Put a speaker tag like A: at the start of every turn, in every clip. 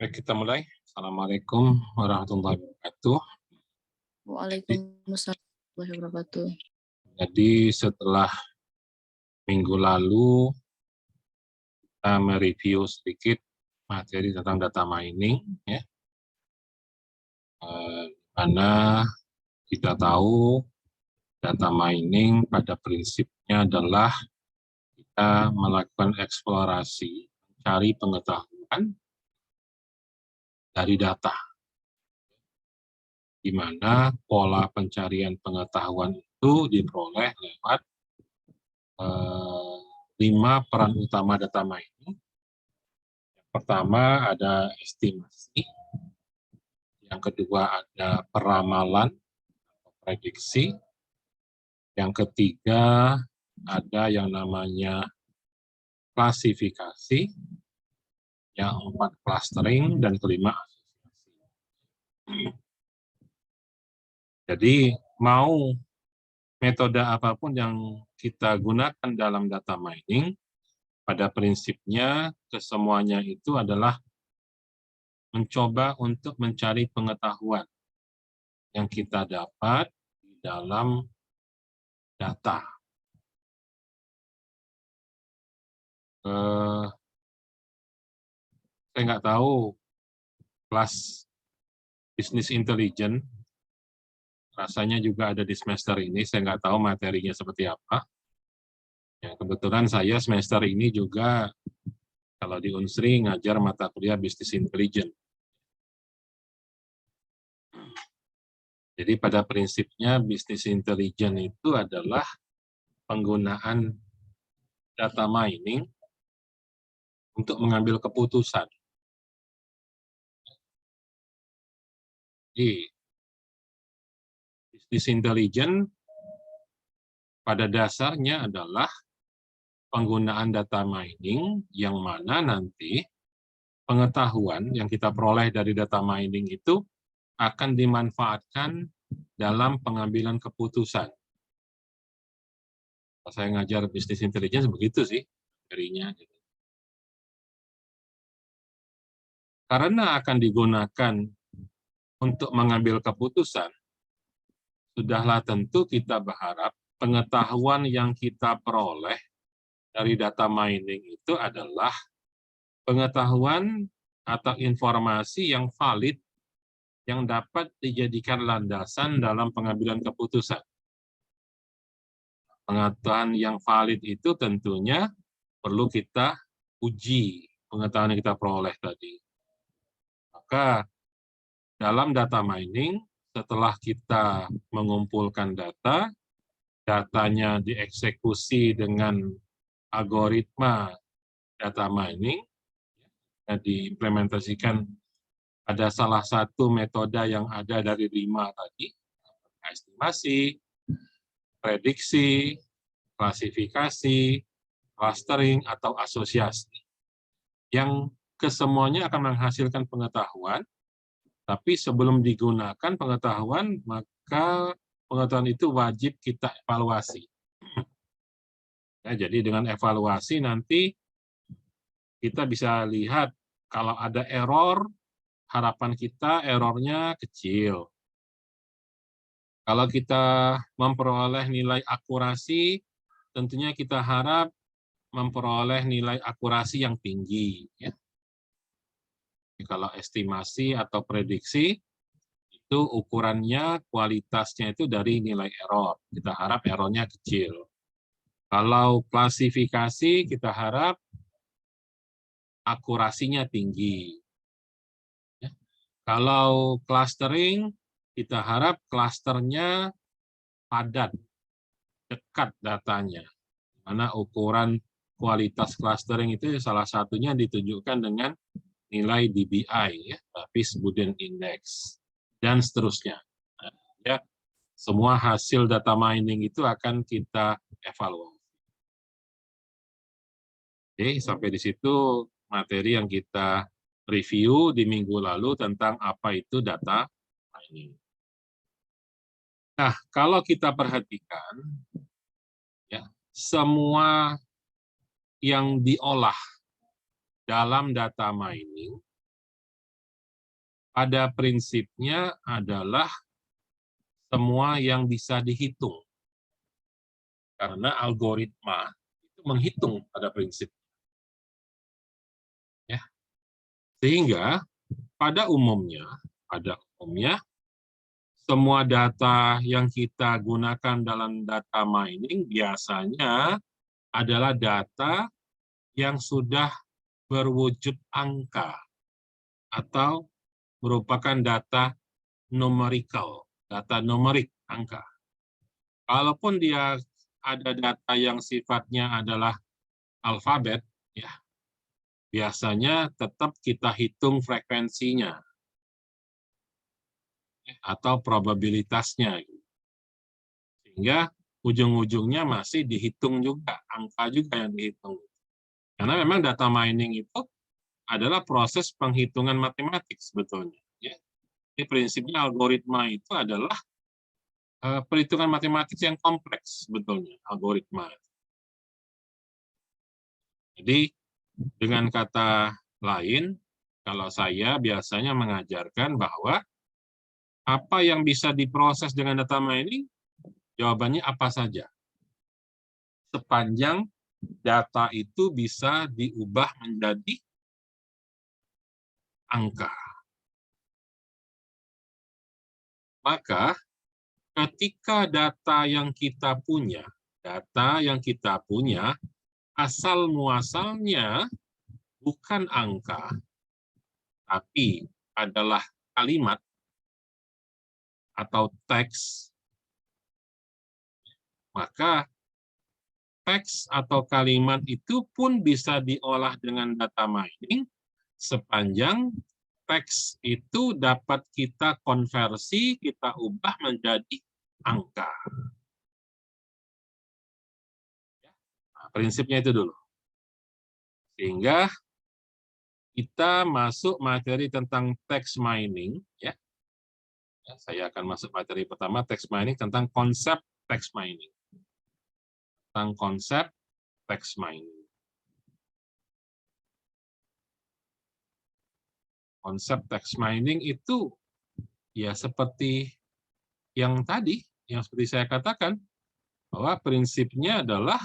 A: Baik, kita mulai. Assalamualaikum warahmatullahi wabarakatuh.
B: Waalaikumsalam warahmatullahi wabarakatuh.
A: Jadi setelah minggu lalu kita mereview sedikit materi tentang data mining, ya, karena kita tahu data mining pada prinsipnya adalah kita melakukan eksplorasi, mencari pengetahuan dari data, di mana pola pencarian pengetahuan itu diperoleh lewat 5 peran utama data mining. Yang pertama ada estimasi, yang kedua ada peramalan atau prediksi, yang ketiga ada yang namanya klasifikasi, yang keempat clustering, dan kelima asosiasi. Jadi mau metode apapun yang kita gunakan dalam data mining, pada prinsipnya kesemuanya itu adalah mencoba untuk mencari pengetahuan yang kita dapat di dalam data. Saya nggak tahu kelas bisnis intelijen, rasanya juga ada di semester ini, saya nggak tahu materinya seperti apa. Ya, kebetulan saya semester ini juga kalau di Unsri ngajar mata kuliah bisnis intelijen. Jadi pada prinsipnya bisnis intelijen itu adalah penggunaan data mining untuk mengambil keputusan. Jadi bisnis intelijen pada dasarnya adalah penggunaan data mining yang mana nanti pengetahuan yang kita peroleh dari data mining itu akan dimanfaatkan dalam pengambilan keputusan. Saya ngajar bisnis intelijen begitu sih materinya. Karena akan digunakan untuk mengambil keputusan, sudahlah tentu kita berharap pengetahuan yang kita peroleh dari data mining itu adalah pengetahuan atau informasi yang valid yang dapat dijadikan landasan dalam pengambilan keputusan. Pengetahuan yang valid itu tentunya perlu kita uji pengetahuan yang kita peroleh tadi. Maka dalam data mining, setelah kita mengumpulkan data, datanya dieksekusi dengan algoritma data mining, diimplementasikan ada salah satu metode yang ada dari 5 tadi, estimasi, prediksi, klasifikasi, clustering, atau asosiasi. Yang kesemuanya akan menghasilkan pengetahuan, tapi sebelum digunakan pengetahuan, maka pengetahuan itu wajib kita evaluasi. Ya, jadi dengan evaluasi nanti kita bisa lihat kalau ada error, harapan kita errornya kecil. Kalau kita memperoleh nilai akurasi, tentunya kita harap memperoleh nilai akurasi yang tinggi. Ya. Kalau estimasi atau prediksi, itu ukurannya, kualitasnya itu dari nilai error. Kita harap errornya kecil. Kalau klasifikasi, kita harap akurasinya tinggi. Ya. Kalau clustering, kita harap klasternya padat, dekat datanya. Mana ukuran kualitas clustering itu salah satunya ditunjukkan dengan nilai DBI, ya, Davis Buden Index, dan seterusnya. Nah, ya, semua hasil data mining itu akan kita evaluasi. Oke, sampai di situ materi yang kita review di minggu lalu tentang apa itu data mining. Nah, kalau kita perhatikan, ya, semua yang diolah dalam data mining pada prinsipnya adalah semua yang bisa dihitung. Karena algoritma itu menghitung pada prinsip. Ya. Sehingga pada umumnya semua data yang kita gunakan dalam data mining biasanya adalah data yang sudah berwujud angka atau merupakan data numerical, data numerik, angka. Kalaupun dia ada data yang sifatnya adalah alfabet, ya biasanya tetap kita hitung frekuensinya atau probabilitasnya, sehingga ujung-ujungnya masih dihitung juga, angka juga yang dihitung. Karena memang data mining itu adalah proses penghitungan matematik sebetulnya. Ya. Jadi prinsipnya algoritma itu adalah perhitungan matematik yang kompleks sebetulnya, algoritma. Jadi dengan kata lain, kalau saya biasanya mengajarkan bahwa apa yang bisa diproses dengan data mining, jawabannya apa saja. Sepanjang data itu bisa diubah menjadi angka. Maka ketika data yang kita punya asal muasalnya bukan angka, tapi adalah kalimat atau teks, maka teks atau kalimat itu pun bisa diolah dengan data mining sepanjang teks itu dapat kita konversi, kita ubah menjadi angka. Nah, prinsipnya itu dulu. Sehingga kita masuk materi tentang text mining, ya. Saya akan masuk materi pertama, text mining, tentang konsep text mining. Tentang konsep text mining. Konsep text mining itu ya seperti yang tadi, yang seperti saya katakan, bahwa prinsipnya adalah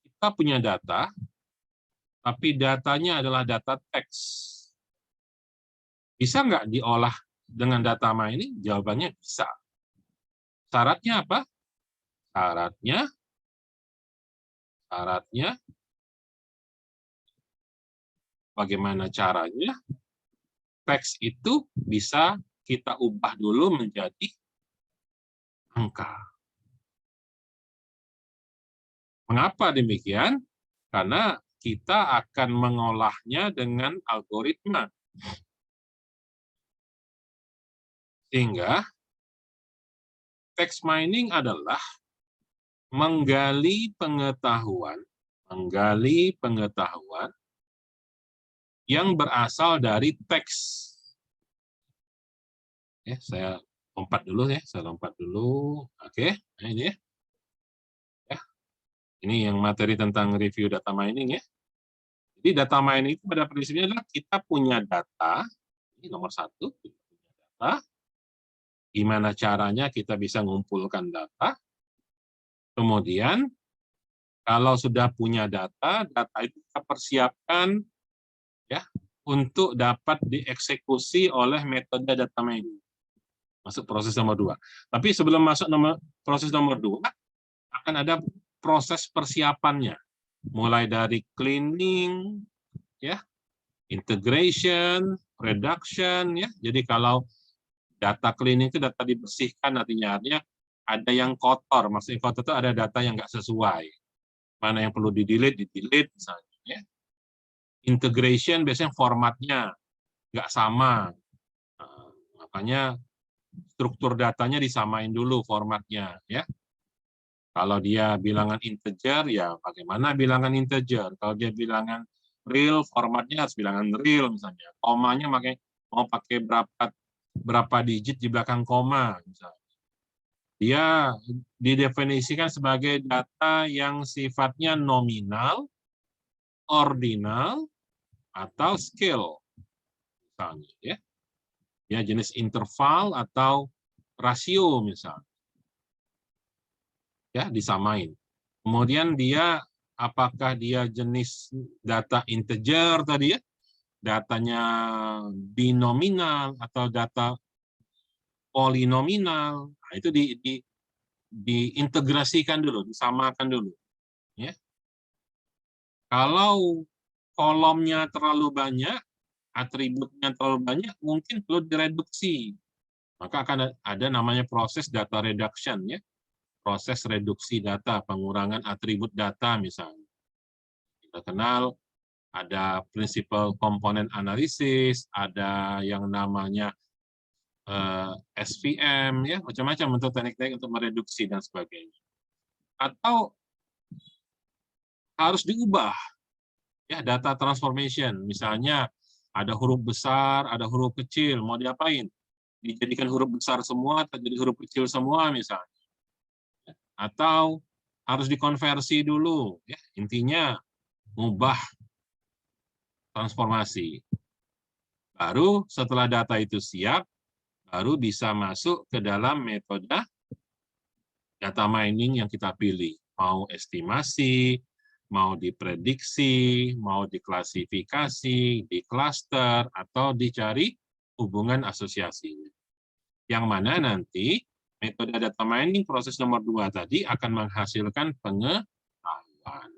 A: kita punya data, tapi datanya adalah data teks. Bisa nggak diolah dengan data mining? Jawabannya bisa. Syaratnya apa? Syaratnya bagaimana caranya? Teks itu bisa kita ubah dulu menjadi angka. Mengapa demikian? Karena kita akan mengolahnya dengan algoritma. Sehingga text mining adalah menggali pengetahuan yang berasal dari teks. Ya, saya lompat dulu. Oke, nah ini ya. Ini yang materi tentang review data mining ya. Jadi data mining itu pada prinsipnya adalah kita punya data, ini nomor 1, kita punya data, gimana caranya kita bisa mengumpulkan data, kemudian kalau sudah punya data itu kita persiapkan ya untuk dapat dieksekusi oleh metode data mining. Masuk proses nomor 2. Tapi sebelum masuk proses nomor 2, akan ada proses persiapannya, mulai dari cleaning, ya, integration, reduction, ya. Jadi kalau data cleaning itu data dibersihkan, artinya ada yang kotor, maksudnya kotor itu ada data yang nggak sesuai, mana yang perlu di-delete misalnya. Ya. Integration biasanya formatnya nggak sama, nah, makanya struktur datanya disamain dulu formatnya, ya. Kalau dia bilangan integer, ya bagaimana bilangan integer. Kalau dia bilangan real, formatnya harus bilangan real misalnya. Komanya mau pakai berapa digit di belakang koma misalnya. Dia didefinisikan sebagai data yang sifatnya nominal, ordinal, atau scale. misalnya, ya. Ya, jenis interval atau rasio misalnya. Ya, disamain. Kemudian dia apakah dia jenis data integer tadi ya, datanya binominal atau data polinominal. Nah, itu diintegrasikan dulu, disamakan dulu, ya. Kalau kolomnya terlalu banyak, atributnya terlalu banyak, mungkin perlu direduksi. Maka akan ada namanya proses data reduction, ya. Proses reduksi data, pengurangan atribut data misalnya. Kita kenal ada prinsipal komponen analisis, ada yang namanya SVM, ya, macam-macam untuk teknik-teknik untuk mereduksi dan sebagainya. Atau harus diubah, ya, data transformation. Misalnya ada huruf besar, ada huruf kecil, mau diapain? Dijadikan huruf besar semua atau jadi huruf kecil semua misalnya. Atau harus dikonversi dulu, ya. Intinya mengubah transformasi. Baru setelah data itu siap, baru bisa masuk ke dalam metode data mining yang kita pilih. Mau estimasi, mau diprediksi, mau diklasifikasi, diklaster, atau dicari hubungan asosiasinya. Yang mana nanti metode data mining proses nomor 2 tadi akan menghasilkan pengetahuan.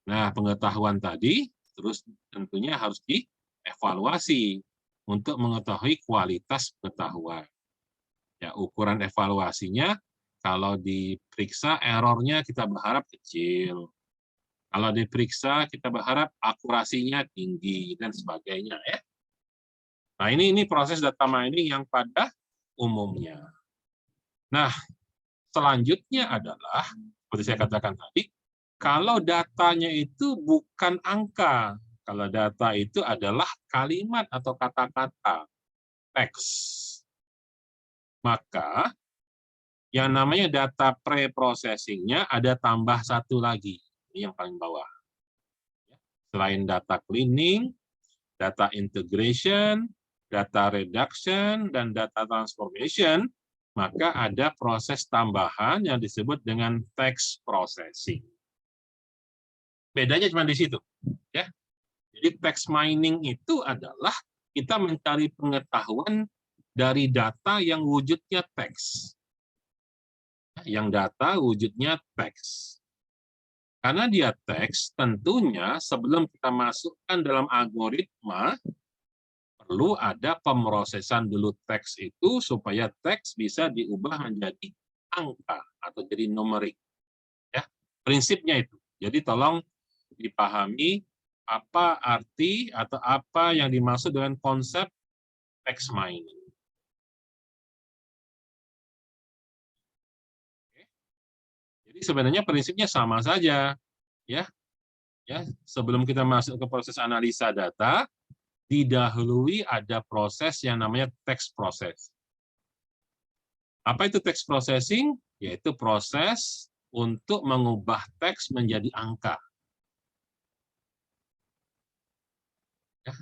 A: Nah, pengetahuan tadi terus tentunya harus dievaluasi untuk mengetahui kualitas pengetahuan. Ya, ukuran evaluasinya kalau diperiksa errornya kita berharap kecil. Kalau diperiksa kita berharap akurasinya tinggi dan sebagainya, ya. Nah, ini proses data mining yang pada umumnya. Nah, selanjutnya adalah seperti saya katakan tadi, kalau datanya itu bukan angka, kalau data itu adalah kalimat atau kata-kata, teks, maka yang namanya data pre-processing-nya ada tambah satu lagi, ini yang paling bawah. Selain data cleaning, data integration, data reduction, dan data transformation, maka ada proses tambahan yang disebut dengan text processing. Bedanya cuma di situ, ya. Jadi text mining itu adalah kita mencari pengetahuan dari data yang wujudnya teks. Yang data wujudnya teks. Karena dia teks, tentunya sebelum kita masukkan dalam algoritma, perlu ada pemrosesan dulu teks itu supaya teks bisa diubah menjadi angka atau jadi numerik. Ya, prinsipnya itu. Jadi tolong dipahami apa arti atau apa yang dimaksud dengan konsep text mining. Jadi sebenarnya prinsipnya sama saja, ya. Ya, sebelum kita masuk ke proses analisa data, didahului ada proses yang namanya text process. Apa itu text processing? Yaitu proses untuk mengubah teks menjadi angka. Ya.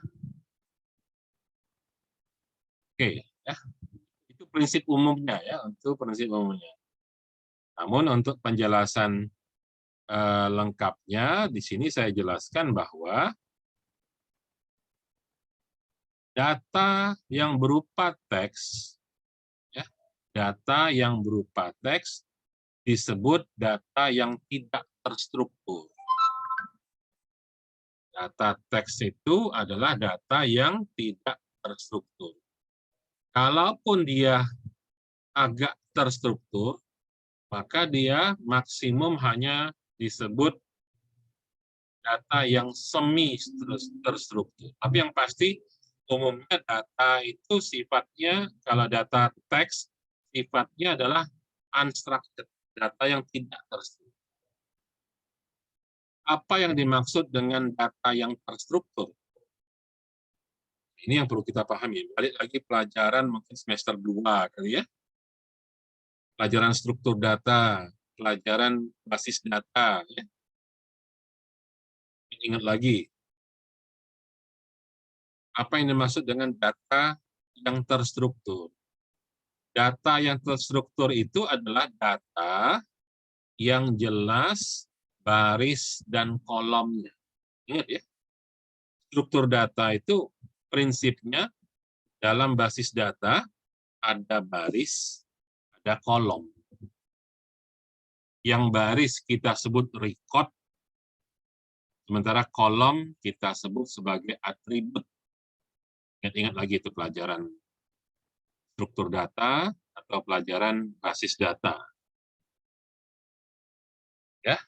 A: Oke, ya. Itu prinsip umumnya, ya, untuk prinsip umumnya. Namun untuk penjelasan lengkapnya di sini saya jelaskan bahwa data yang berupa teks, ya, data yang berupa teks disebut data yang tidak terstruktur. Data teks itu adalah data yang tidak terstruktur. Kalaupun dia agak terstruktur, maka dia maksimum hanya disebut data yang semi terstruktur. Tapi yang pasti umumnya data itu sifatnya, kalau data teks, sifatnya adalah unstructured, data yang tidak terstruktur. Apa yang dimaksud dengan data yang terstruktur? Ini yang perlu kita pahami. Balik lagi pelajaran mungkin semester 2 kali ya. Pelajaran struktur data, pelajaran basis data. Ya. Ingat lagi, Apa yang dimaksud dengan data yang terstruktur? Data yang terstruktur itu adalah data yang jelas baris dan kolomnya. Ingat ya, struktur data itu prinsipnya dalam basis data ada baris, ada kolom. Yang baris kita sebut record, sementara kolom kita sebut sebagai atribut. Ingat-ingat lagi itu pelajaran struktur data atau pelajaran basis data. Ya.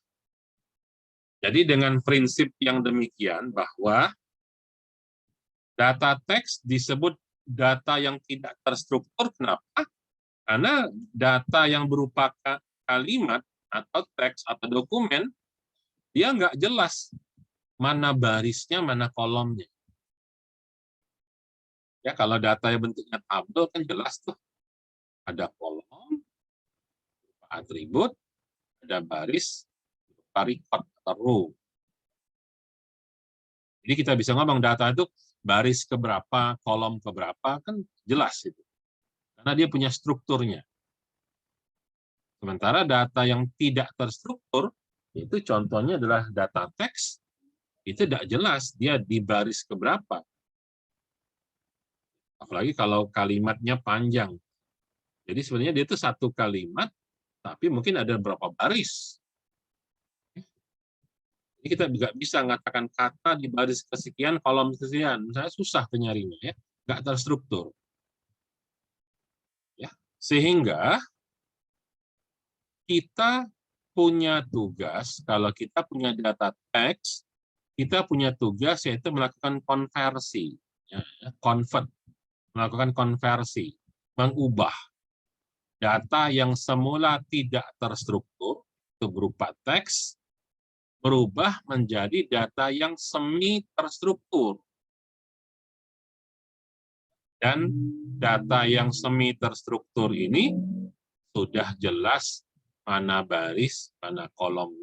A: Jadi dengan prinsip yang demikian bahwa data teks disebut data yang tidak terstruktur. Kenapa? Karena data yang berupa kalimat atau teks atau dokumen, dia nggak jelas mana barisnya, mana kolomnya. Ya, kalau data yang bentuknya tabel kan jelas tuh. Ada kolom, atribut, ada baris, record atau row. Jadi kita bisa ngomong data itu baris keberapa, kolom keberapa, kan jelas itu. Karena dia punya strukturnya. Sementara data yang tidak terstruktur, itu contohnya adalah data teks, itu tidak jelas dia di baris keberapa. Apalagi kalau kalimatnya panjang. Jadi sebenarnya dia itu satu kalimat, tapi mungkin ada berapa baris. Jadi kita juga bisa mengatakan kata di baris kesekian, kolom kesekian. Misalnya susah penyarinya, ya, nggak terstruktur. Ya. Sehingga kita punya tugas, kalau kita punya data teks, kita punya tugas yaitu melakukan konversi, ya, melakukan konversi, mengubah data yang semula tidak terstruktur, itu berupa teks, berubah menjadi data yang semi terstruktur. Dan data yang semi terstruktur ini sudah jelas mana baris, mana kolom.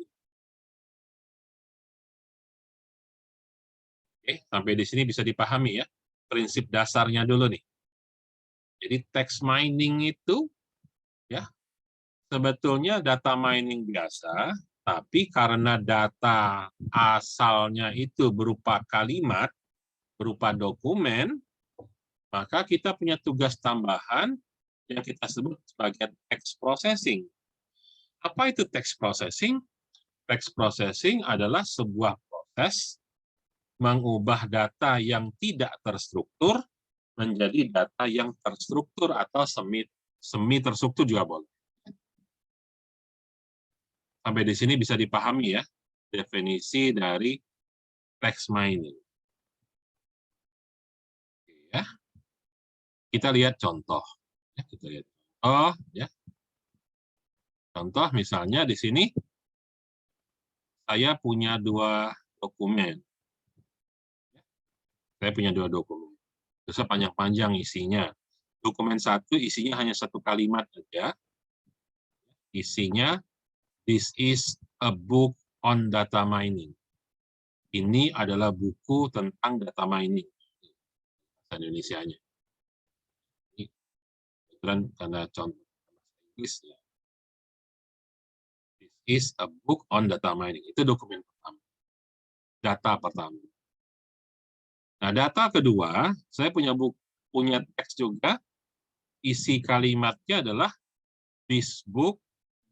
A: Oke, sampai di sini bisa dipahami ya, prinsip dasarnya dulu nih. Jadi text mining itu ya sebetulnya data mining biasa, tapi karena data asalnya itu berupa kalimat, berupa dokumen, maka kita punya tugas tambahan yang kita sebut sebagai text processing. Apa itu text processing? Text processing adalah sebuah proses mengubah data yang tidak terstruktur menjadi data yang terstruktur atau semi terstruktur juga boleh. Sampai di sini bisa dipahami ya definisi dari text mining. Ya. Kita lihat contoh. Kita lihat contoh ya. Contoh misalnya di sini saya punya dua dokumen. Saya punya dua dokumen. Terus panjang-panjang isinya. Dokumen satu isinya hanya satu kalimat saja. Isinya, this is a book on data mining. Ini adalah buku tentang data mining. Bahasa Indonesianya. Ini karena contoh Inggris ya. This is a book on data mining. Itu dokumen pertama. Data pertama. Nah, data kedua, saya punya teks juga. Isi kalimatnya adalah this book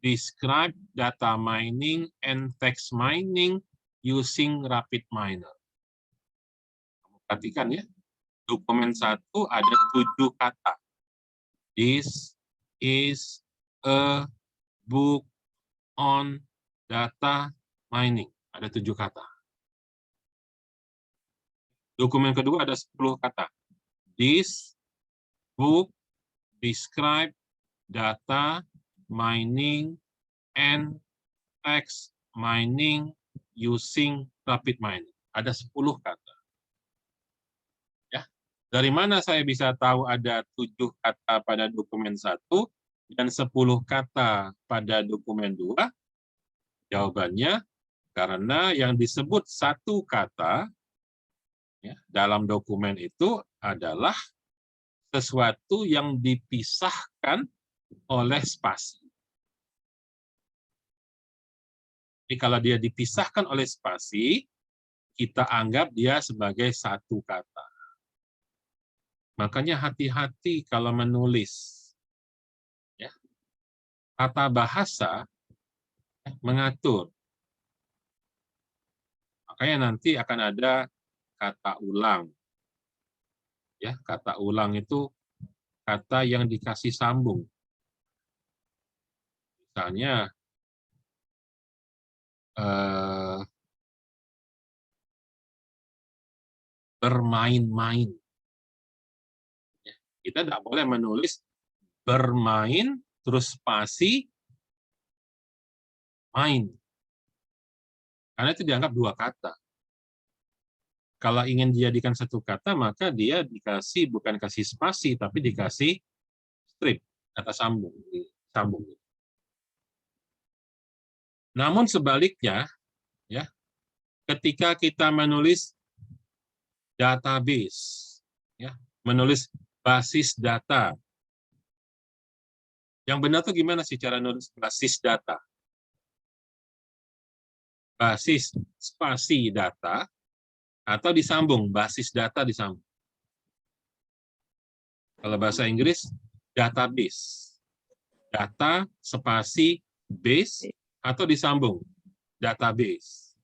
A: describe data mining and text mining using RapidMiner. Kamu perhatikan ya, dokumen satu ada 7 kata. This is a book on data mining. Ada 7 kata. Dokumen kedua ada 10 kata. This book describe data mining and text mining using RapidMiner. Ada 10 kata. Ya. Dari mana saya bisa tahu ada 7 kata pada dokumen 1 dan 10 kata pada dokumen 2? Jawabannya, karena yang disebut satu kata Ya, dalam dokumen itu adalah sesuatu yang dipisahkan oleh spasi. Jadi kalau dia dipisahkan oleh spasi, kita anggap dia sebagai satu kata. Makanya hati-hati kalau menulis. Ya. Tata bahasa mengatur. Makanya nanti akan ada kata ulang. Ya, kata ulang itu kata yang dikasih sambung. Misalnya bermain-main. Kita tidak boleh menulis bermain terus spasi main. Karena itu dianggap dua kata. Kalau ingin dijadikan satu kata, maka dia dikasih bukan kasih spasi, tapi dikasih strip, kata sambung. Sambung. Namun sebaliknya, ya, ketika kita menulis database, ya, menulis basis data, yang benar tuh gimana sih cara nulis basis data? Basis spasi data atau disambung, basis data disambung. Kalau bahasa Inggris, database. Data spasi base atau disambung, database.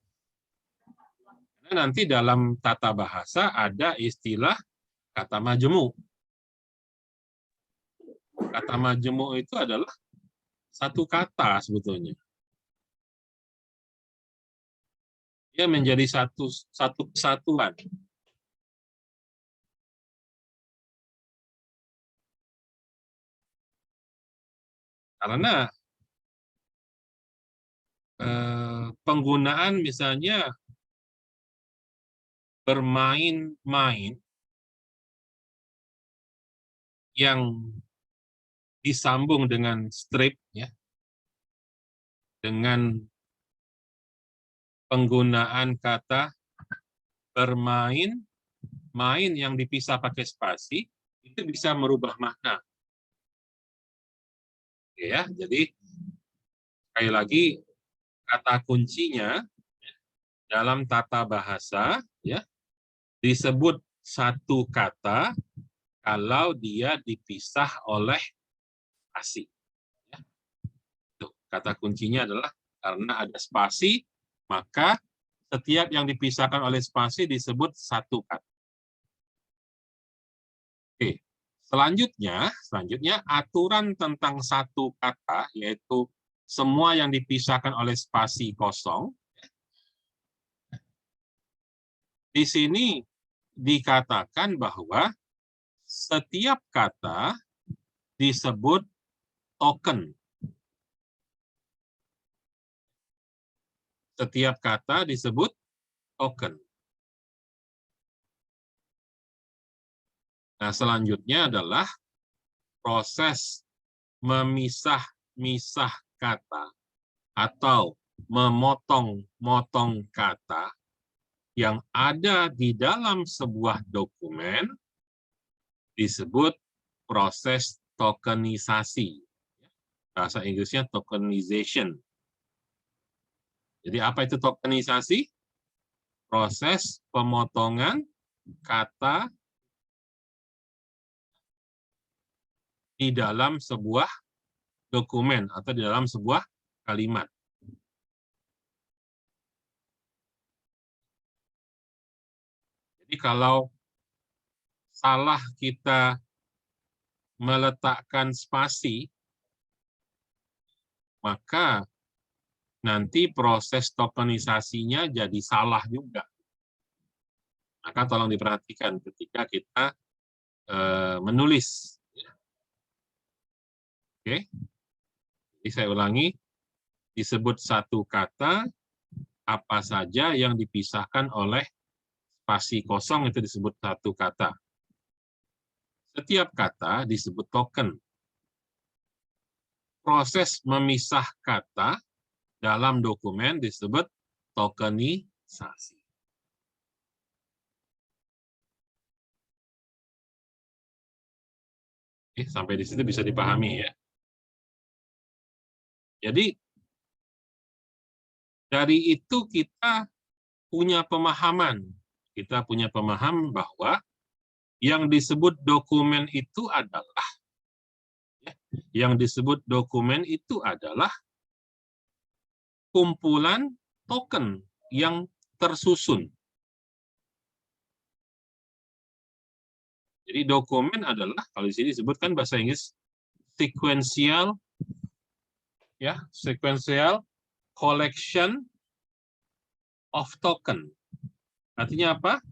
A: Karena nanti dalam tata bahasa ada istilah kata majemuk. Kata majemuk itu adalah satu kata sebetulnya. Dia menjadi satu kesatuan. Karena penggunaan misalnya bermain-main yang disambung dengan strip, ya, dengan penggunaan kata bermain, main yang dipisah pakai spasi, itu bisa merubah makna. Ya, jadi sekali lagi kata kuncinya dalam tata bahasa, ya, disebut satu kata kalau dia dipisah oleh spasi. Ya. Tuh, kata kuncinya adalah karena ada spasi, maka setiap yang dipisahkan oleh spasi disebut satu kata. Oke. Selanjutnya aturan tentang satu kata, yaitu semua yang dipisahkan oleh spasi kosong. Di sini dikatakan bahwa setiap kata disebut token. Setiap kata disebut token. Nah, selanjutnya adalah proses memisah-misah kata atau memotong-motong kata yang ada di dalam sebuah dokumen disebut proses tokenisasi. Bahasa Inggrisnya tokenization. Jadi apa itu tokenisasi? Proses pemotongan kata di dalam sebuah dokumen atau di dalam sebuah kalimat. Jadi kalau salah kita meletakkan spasi, maka nanti proses tokenisasinya jadi salah juga. Maka tolong diperhatikan ketika kita menulis. Oke, jadi saya ulangi, disebut satu kata, apa saja yang dipisahkan oleh spasi kosong itu disebut satu kata. Setiap kata disebut token. Proses memisah kata dalam dokumen disebut tokenisasi. Sampai di situ bisa dipahami ya. Jadi dari itu kita punya pemahaman. Kita punya pemahaman bahwa yang disebut dokumen itu adalah kumpulan token yang tersusun. Jadi dokumen adalah, kalau di sini disebutkan bahasa Inggris, sequential collection of token. Artinya apa?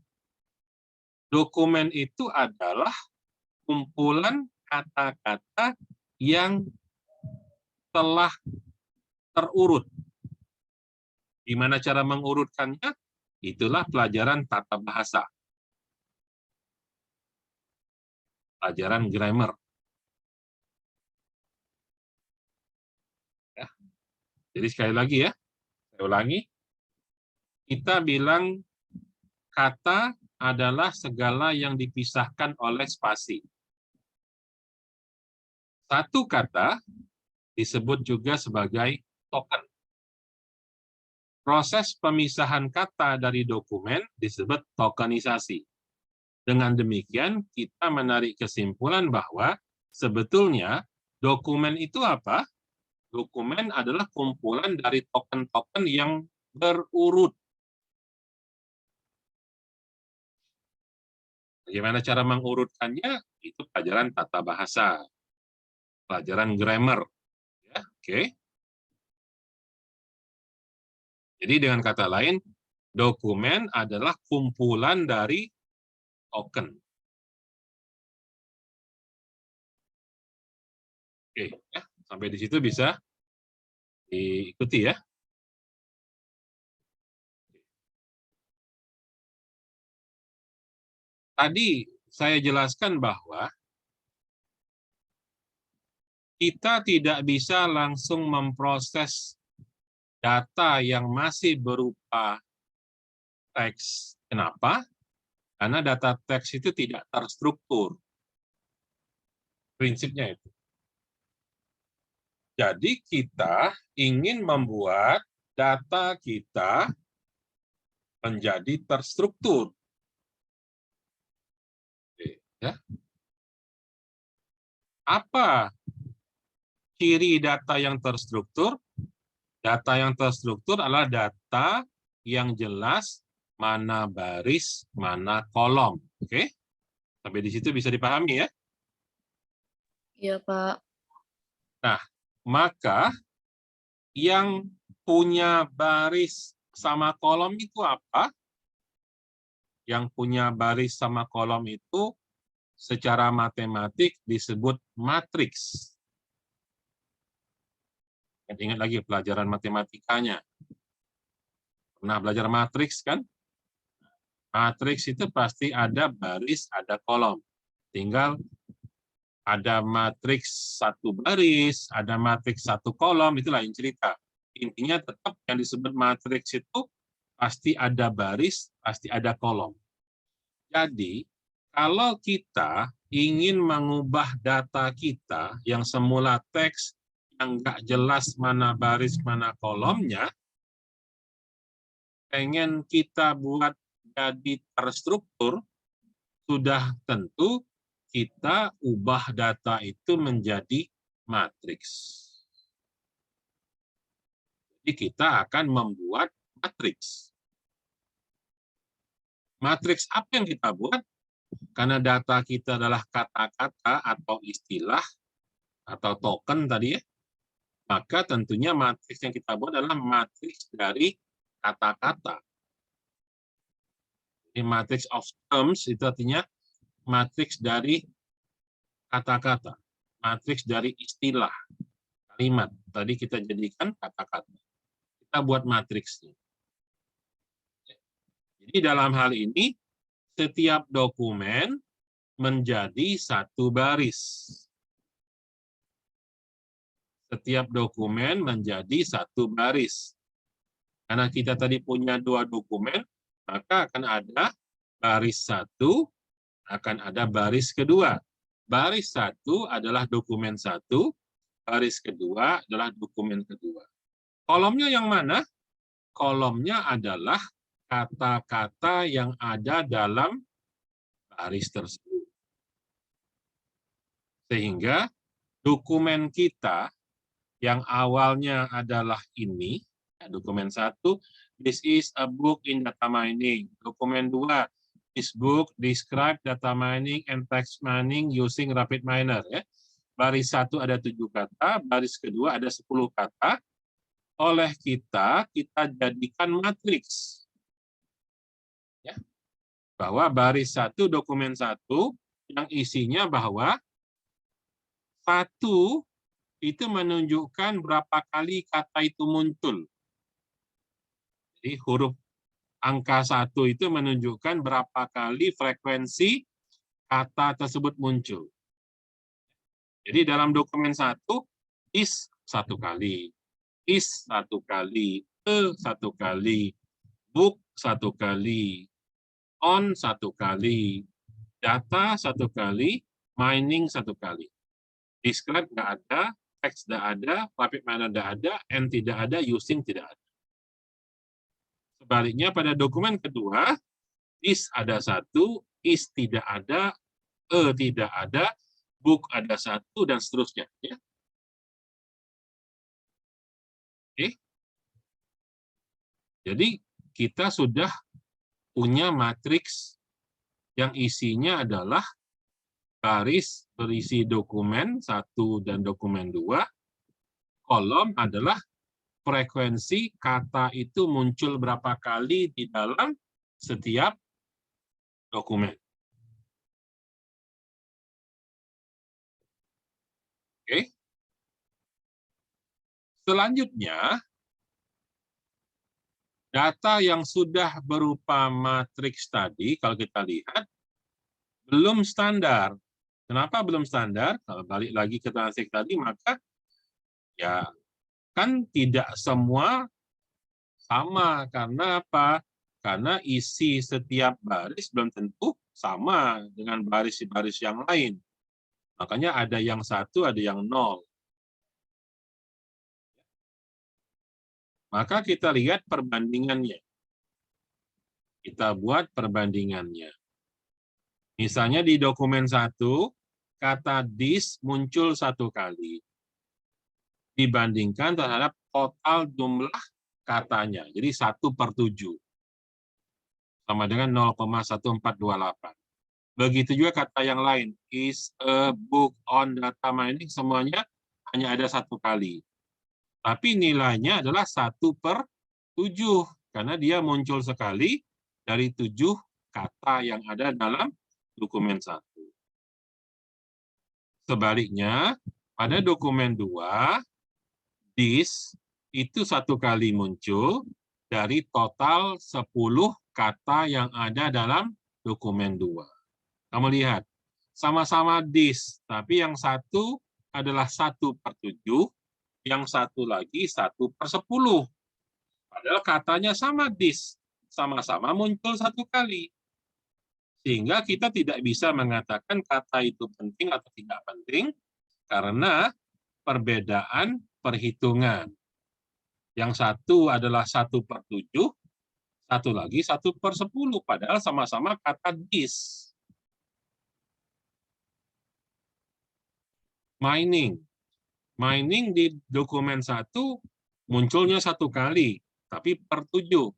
A: Dokumen itu adalah kumpulan kata-kata yang telah terurut. Gimana cara mengurutkannya? Itulah pelajaran tata bahasa. Pelajaran grammar. Ya. Jadi sekali lagi ya, saya ulangi. Kita bilang kata adalah segala yang dipisahkan oleh spasi. Satu kata disebut juga sebagai token. Proses pemisahan kata dari dokumen disebut tokenisasi. Dengan demikian, kita menarik kesimpulan bahwa sebetulnya dokumen itu apa? Dokumen adalah kumpulan dari token-token yang berurut. Bagaimana cara mengurutkannya? Itu pelajaran tata bahasa, pelajaran grammar. Ya, oke. Jadi dengan kata lain, dokumen adalah kumpulan dari token. Oke, ya, sampai di situ bisa diikuti ya. Tadi saya jelaskan bahwa kita tidak bisa langsung memproses data yang masih berupa teks. Kenapa? Karena data teks itu tidak terstruktur. Prinsipnya itu. Jadi kita ingin membuat data kita menjadi terstruktur. Oke, ya. Apa ciri data yang terstruktur? Data yang terstruktur adalah data yang jelas mana baris, mana kolom. Oke? Sampai di situ bisa dipahami ya?
B: Iya, Pak.
A: Nah, maka yang punya baris sama kolom itu apa? Yang punya baris sama kolom itu secara matematik disebut matriks. Ingat lagi pelajaran matematikanya. Pernah belajar matriks kan? Matriks itu pasti ada baris, ada kolom. Tinggal ada matriks satu baris, ada matriks satu kolom, itu lain cerita. Intinya tetap yang disebut matriks itu pasti ada baris, pasti ada kolom. Jadi, kalau kita ingin mengubah data kita yang semula teks yang nggak jelas mana baris, mana kolomnya, pengen kita buat jadi terstruktur, sudah tentu kita ubah data itu menjadi matriks. Jadi kita akan membuat matriks. Matriks apa yang kita buat? Karena data kita adalah kata-kata atau istilah atau token tadi ya, maka tentunya matriks yang kita buat adalah matriks dari kata-kata. Jadi matrix of terms itu artinya matriks dari kata-kata, matriks dari istilah, kalimat. Tadi kita jadikan kata-kata. Kita buat matriksnya. Jadi dalam hal ini, setiap dokumen menjadi satu baris. Setiap dokumen menjadi satu baris. Karena kita tadi punya dua dokumen, maka akan ada baris satu, akan ada baris kedua. Baris 1 adalah dokumen 1, baris kedua adalah dokumen kedua. Kolomnya yang mana? Kolomnya adalah kata-kata yang ada dalam baris tersebut. Sehingga dokumen kita yang awalnya adalah ini, dokumen 1, this is a book in data mining. Dokumen 2, this book describe data mining and text mining using RapidMiner. Ya. Baris 1 ada 7 kata, baris kedua ada 10 kata. Oleh kita jadikan matriks. Ya. Bahwa baris 1, dokumen 1, yang isinya bahwa 1 itu menunjukkan berapa kali kata itu muncul. Jadi huruf angka 1 itu menunjukkan berapa kali frekuensi kata tersebut muncul. Jadi dalam dokumen 1, is 1 kali, is 1 kali, 1 kali, book 1 kali, on 1 kali, data 1 kali, mining 1 kali. Describe nggak ada, text tidak ada, RapidMiner tidak ada, and tidak ada, using tidak ada. Sebaliknya pada dokumen kedua, is ada 1, is tidak ada, tidak ada, book ada 1, dan seterusnya. Ya. Oke. Jadi kita sudah punya matriks yang isinya adalah baris berisi dokumen 1 dan dokumen 2, kolom adalah frekuensi kata itu muncul berapa kali di dalam setiap dokumen. Oke. Selanjutnya, data yang sudah berupa matriks tadi, kalau kita lihat, belum standar. Kenapa belum standar? Kalau balik lagi ke transaksi tadi, maka ya kan tidak semua sama. Karena apa? Karena isi setiap baris belum tentu sama dengan baris-baris yang lain. Makanya ada yang 1, ada yang 0. Maka kita lihat perbandingannya. Kita buat perbandingannya. Misalnya di dokumen 1, kata this muncul 1 kali. Dibandingkan terhadap total jumlah katanya. Jadi 1/7. Sama dengan 0,1428. Begitu juga kata yang lain. Is a book on data mining, semuanya hanya ada 1 kali. Tapi nilainya adalah 1/7. Karena dia muncul sekali dari 7 kata yang ada dalam dokumen 1. Sebaliknya, pada dokumen 2, this itu 1 kali muncul dari total 10 kata yang ada dalam dokumen 2. Kamu lihat, sama-sama this, tapi yang 1 adalah 1/7, yang satu lagi 1/10. Padahal katanya sama this, sama-sama muncul 1 kali. Sehingga kita tidak bisa mengatakan kata itu penting atau tidak penting, karena perbedaan perhitungan. Yang 1 adalah 1/7, satu lagi 1/10, padahal sama-sama kata this. Mining. Mining di dokumen 1 munculnya 1 kali, tapi per 7.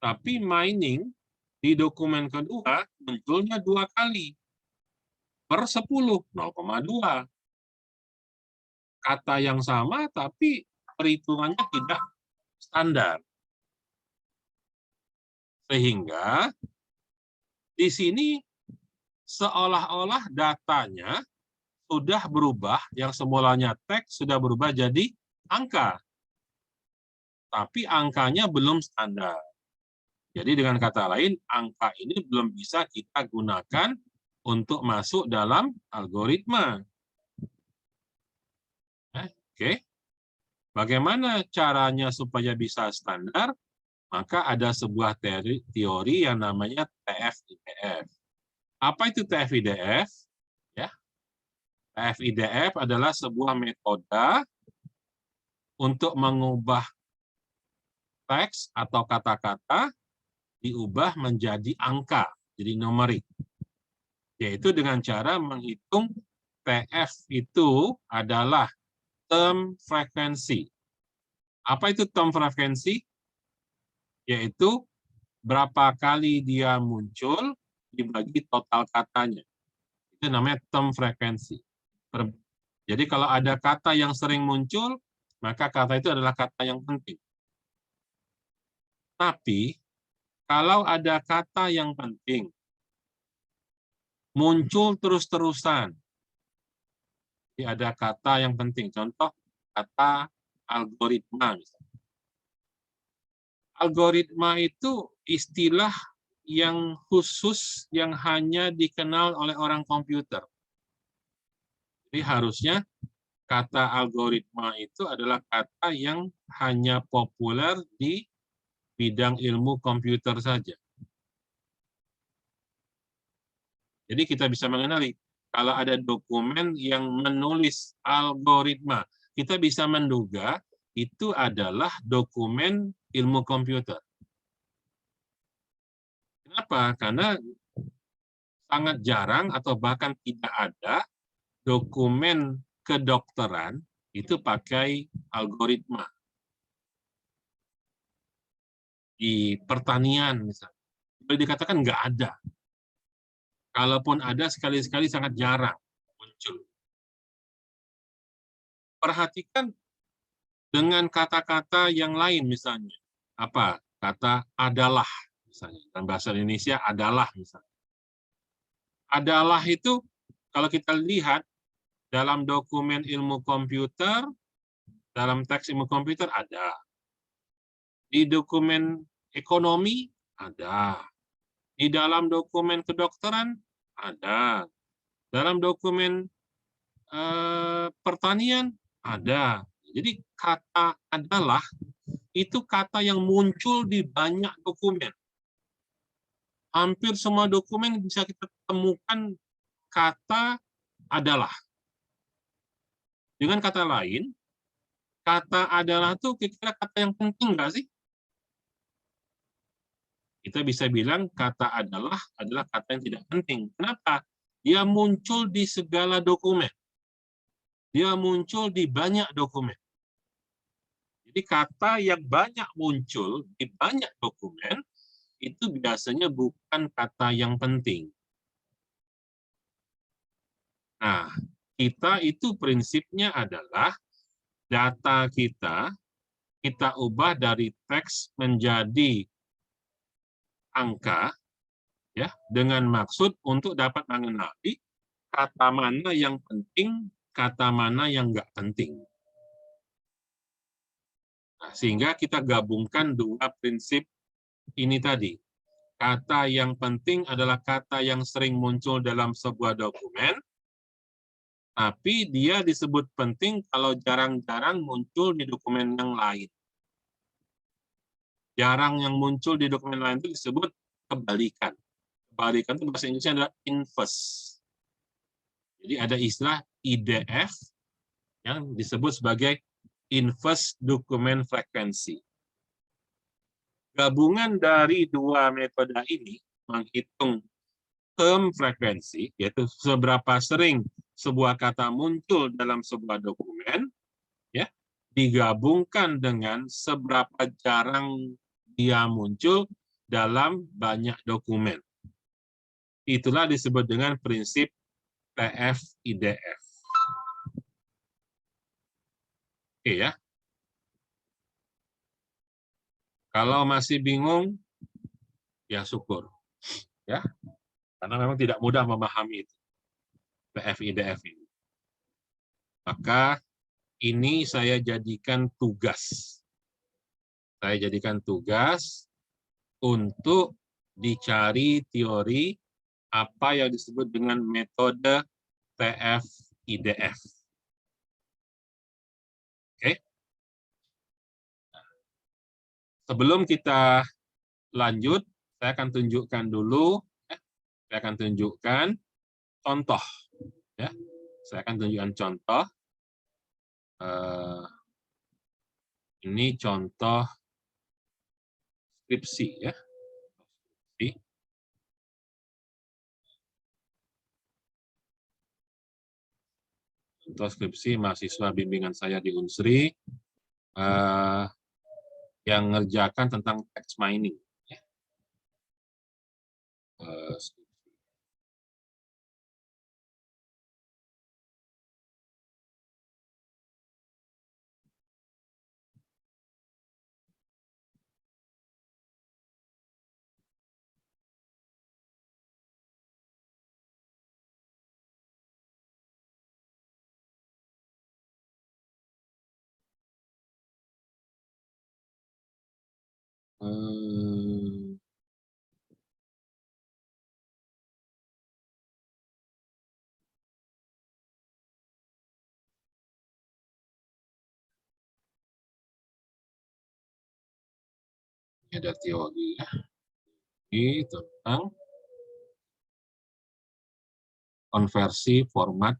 A: Tapi mining di dokumen kedua munculnya 2 kali. Per 10, 0,2. Kata yang sama, tapi perhitungannya tidak standar. Sehingga di sini seolah-olah datanya sudah berubah, yang semulanya teks sudah berubah jadi angka. Tapi angkanya belum standar. Jadi dengan kata lain, angka ini belum bisa kita gunakan untuk masuk dalam algoritma. Oke. Bagaimana caranya supaya bisa standar? Maka ada sebuah teori yang namanya TF-IDF. Apa itu TF-IDF? Ya. TF-IDF adalah sebuah metode untuk mengubah teks atau kata-kata diubah menjadi angka, jadi numerik. Yaitu dengan cara menghitung TF itu adalah term frekuensi. Apa itu term frekuensi? Yaitu berapa kali dia muncul dibagi total katanya. Itu namanya term frekuensi. Jadi kalau ada kata yang sering muncul, maka kata itu adalah kata yang penting. Tapi kalau ada kata yang penting, muncul terus-terusan. Jadi ada kata yang penting, contoh kata algoritma. Algoritma itu istilah yang khusus yang hanya dikenal oleh orang komputer. Jadi harusnya kata algoritma itu adalah kata yang hanya populer di bidang ilmu komputer saja. Jadi kita bisa mengenali, kalau ada dokumen yang menulis algoritma, kita bisa menduga itu adalah dokumen ilmu komputer. Kenapa? Karena sangat jarang atau bahkan tidak ada dokumen kedokteran itu pakai algoritma. Di pertanian misalnya, boleh dikatakan nggak ada. Kalaupun ada, sekali-sekali sangat jarang muncul. Perhatikan dengan kata-kata yang lain misalnya. Apa? Kata adalah misalnya. Dalam bahasa Indonesia adalah misalnya. Adalah itu kalau kita lihat dalam dokumen ilmu komputer, dalam teks ilmu komputer ada. Di dokumen ekonomi ada. Di dalam dokumen kedokteran ada. Dalam dokumen pertanian ada. Jadi kata adalah itu kata yang muncul di banyak dokumen. Hampir semua dokumen bisa kita temukan kata adalah. Dengan kata lain, kata adalah itu kira-kira kata yang penting nggak sih? Kita bisa bilang kata adalah kata yang tidak penting. Kenapa? Dia muncul di segala dokumen. Dia muncul di banyak dokumen. Jadi kata yang banyak muncul di banyak dokumen, itu biasanya bukan kata yang penting. Nah, kita itu prinsipnya adalah data kita ubah dari teks menjadi angka, ya, dengan maksud untuk dapat mengenali kata mana yang penting, kata mana yang nggak penting. Nah, sehingga kita gabungkan dua prinsip ini tadi. Kata yang penting adalah kata yang sering muncul dalam sebuah dokumen, tapi dia disebut penting kalau jarang-jarang muncul di dokumen yang lain. Jarang yang muncul di dokumen lain itu disebut kebalikan. Kebalikan itu bahasa Inggrisnya adalah inverse. Jadi ada istilah IDF yang disebut sebagai inverse document frequency. Gabungan dari dua metode ini menghitung term frekuensi, yaitu seberapa sering sebuah kata muncul dalam sebuah dokumen, ya, digabungkan dengan seberapa jarang dia muncul dalam banyak dokumen. Itulah disebut dengan prinsip TF-IDF. Oke ya. Kalau masih bingung, ya syukur. Ya. Karena memang tidak mudah memahami itu. TF-IDF ini. Maka ini saya jadikan tugas. Saya jadikan tugas untuk dicari teori apa yang disebut dengan metode TF-IDF. Oke. Sebelum kita lanjut, saya akan tunjukkan dulu, saya akan tunjukkan contoh, ya, Saya akan tunjukkan contoh. Ini contoh skripsi ya. Contoh skripsi mahasiswa bimbingan saya di Unsri yang ngerjakan tentang text mining. Ya. Ada teori ya. Ini tentang konversi format.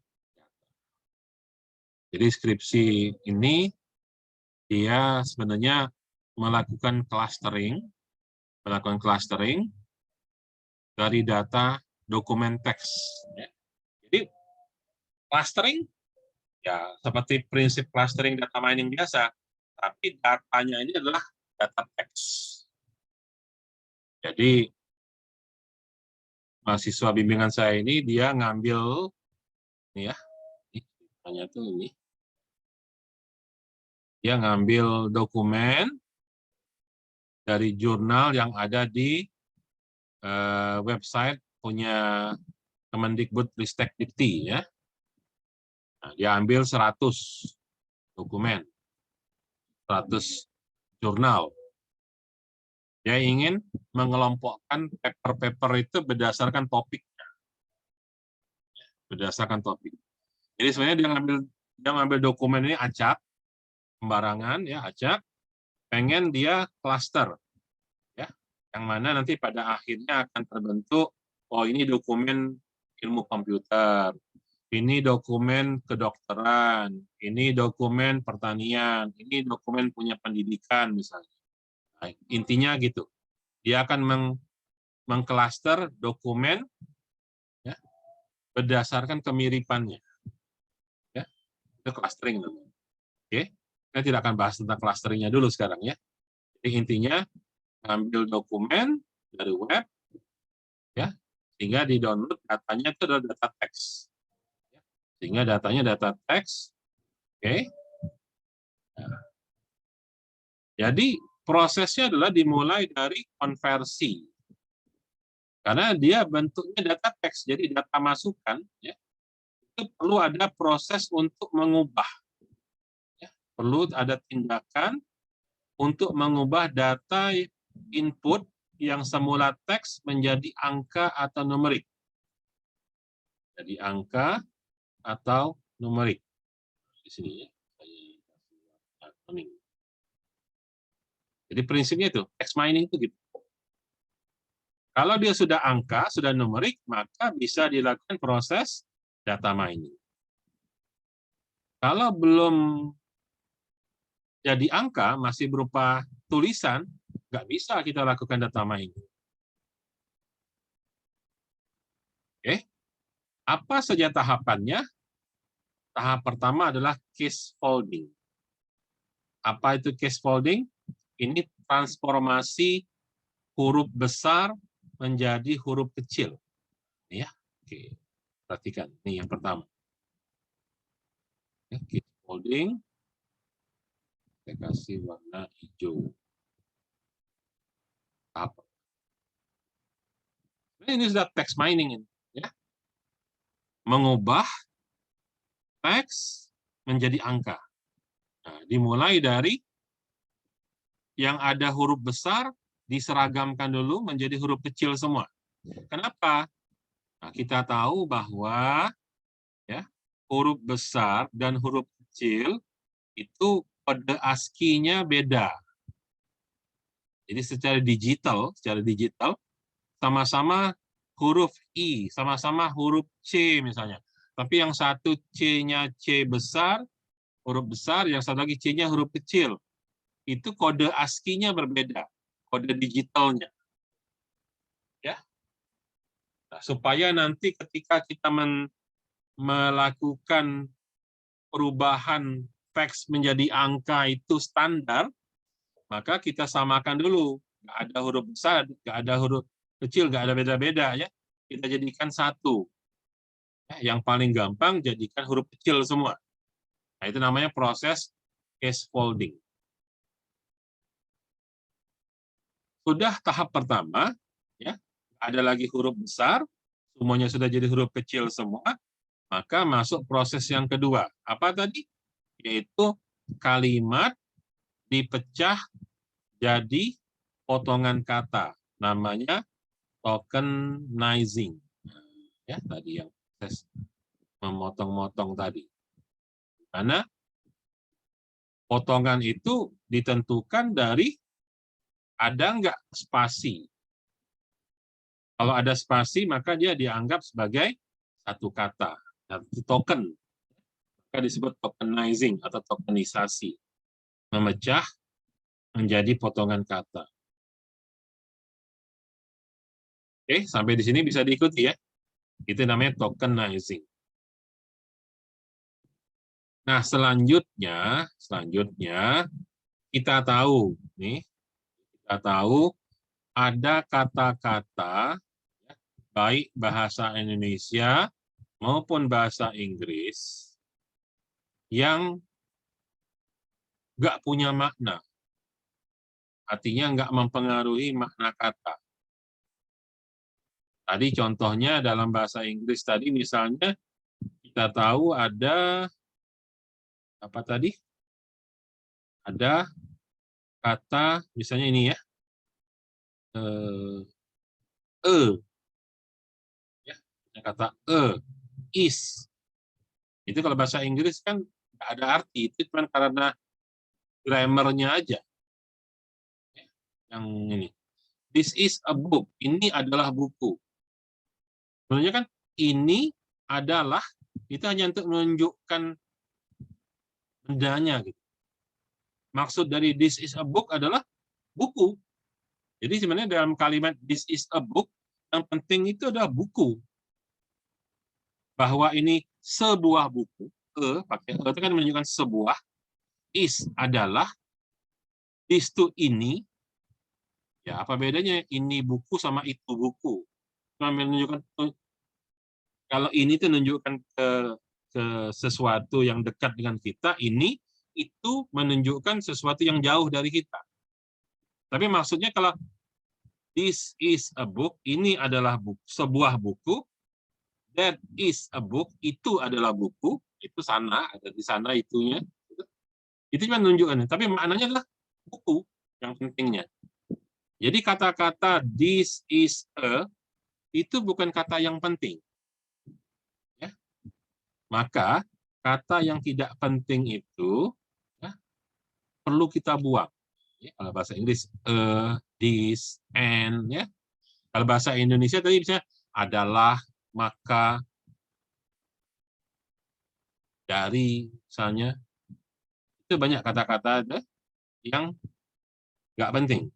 A: Jadi skripsi ini dia sebenarnya melakukan clustering dari data dokumen teks. Ya. Jadi clustering ya seperti prinsip clustering data mining biasa, tapi datanya ini adalah data teks. Jadi mahasiswa bimbingan saya ini dia ngambil ini ya, hanya tuh ini. Dia ngambil dokumen dari jurnal yang ada di website punya Kemendikbudristek-Dikti ya. Nah, dia ambil 100 dokumen, 100 jurnal. Dia ingin mengelompokkan paper-paper itu berdasarkan topiknya. Berdasarkan topik. Jadi sebenarnya dia ngambil dokumen ini acak, sembarangan ya, acak, pengen dia cluster. Ya, yang mana nanti pada akhirnya akan terbentuk, oh ini dokumen ilmu komputer, ini dokumen kedokteran, ini dokumen pertanian, ini dokumen punya pendidikan misalnya. Nah, intinya gitu. Dia akan mengklaster dokumen ya, berdasarkan kemiripannya. Ya, itu clustering namanya. Oke, saya tidak akan bahas tentang clusteringnya dulu sekarang ya. Jadi intinya ambil dokumen dari web, ya, sehingga di-download datanya itu adalah data teks. Sehingga datanya data teks. Oke. Nah, jadi prosesnya adalah dimulai dari konversi. Karena dia bentuknya data teks, jadi data masukan, ya, itu perlu ada proses untuk mengubah. Ya, perlu ada tindakan untuk mengubah data input yang semula teks menjadi angka atau numerik. Jadi angka atau numerik. Di sini ya. Jadi prinsipnya itu, text mining itu gitu. Kalau dia sudah angka, sudah numerik, maka bisa dilakukan proses data mining. Kalau belum jadi angka, masih berupa tulisan, nggak bisa kita lakukan data mining. Oke, apa saja tahapannya? Tahap pertama adalah case folding. Apa itu case folding? Ini transformasi huruf besar menjadi huruf kecil. Ya, oke. Perhatikan, ini yang pertama. Case folding. Saya kasih warna hijau. Tahap. Ini sudah text mining, ya. Mengubah teks menjadi angka. Nah, dimulai dari yang ada huruf besar diseragamkan dulu menjadi huruf kecil semua. Kenapa? Nah, kita tahu bahwa ya, huruf besar dan huruf kecil itu kode ASCII-nya beda. Jadi secara digital sama-sama huruf I, sama-sama huruf C misalnya. Tapi yang satu C-nya C besar, huruf besar, yang satu lagi C-nya huruf kecil. Itu kode ASCII-nya berbeda, kode digitalnya. Ya. Nah, supaya nanti ketika kita melakukan perubahan teks menjadi angka itu standar, maka kita samakan dulu. Nggak ada huruf besar, nggak ada huruf kecil, nggak ada beda-beda ya. Kita jadikan satu. Yang paling gampang jadikan huruf kecil semua. Nah, itu namanya proses case folding. Sudah tahap pertama, ya, ada lagi huruf besar, semuanya sudah jadi huruf kecil semua, maka masuk proses yang kedua. Apa tadi? Yaitu kalimat dipecah jadi potongan kata. Namanya tokenizing. Ya, tadi yang proses memotong-motong tadi. Karena potongan itu ditentukan dari ada nggak spasi. Kalau ada spasi, maka dia dianggap sebagai satu kata. Satu token. Maka disebut tokenizing atau tokenisasi. Memecah menjadi potongan kata. Oke, sampai di sini bisa diikuti ya. Itu namanya tokenizing. Nah, selanjutnya kita tahu ada kata-kata baik bahasa Indonesia maupun bahasa Inggris yang nggak punya makna. Artinya nggak mempengaruhi makna kata. Tadi contohnya dalam bahasa Inggris tadi misalnya kita tahu ada apa tadi? Ada kata misalnya ini ya. Ya, kata is. Itu kalau bahasa Inggris kan nggak ada arti, itu cuma karena grammar-nya aja. Yang ini. This is a book. Ini adalah buku. Sebenarnya kan ini adalah itu hanya untuk menunjukkan bendanya gitu. Maksud dari this is a book adalah buku. Jadi sebenarnya dalam kalimat this is a book yang penting itu adalah buku. Bahwa ini sebuah buku, pakai itu kan menunjukkan sebuah, is adalah, this to ini, ya apa bedanya ini buku sama itu buku? Cuma menunjukkan kalau ini itu menunjukkan ke sesuatu yang dekat dengan kita, ini itu menunjukkan sesuatu yang jauh dari kita. Tapi maksudnya kalau this is a book, ini adalah buku, sebuah buku, that is a book, itu adalah buku, itu sana, ada di sana itunya. Itu cuma menunjukkan, tapi maknanya adalah buku yang pentingnya. Jadi kata-kata this is a, itu bukan kata yang penting. Ya. Maka kata yang tidak penting itu ya, perlu kita buang. Ya, kalau bahasa Inggris, this, and, ya. Kalau bahasa Indonesia tadi bisa adalah, maka, dari, misalnya. Itu banyak kata-kata yang nggak penting.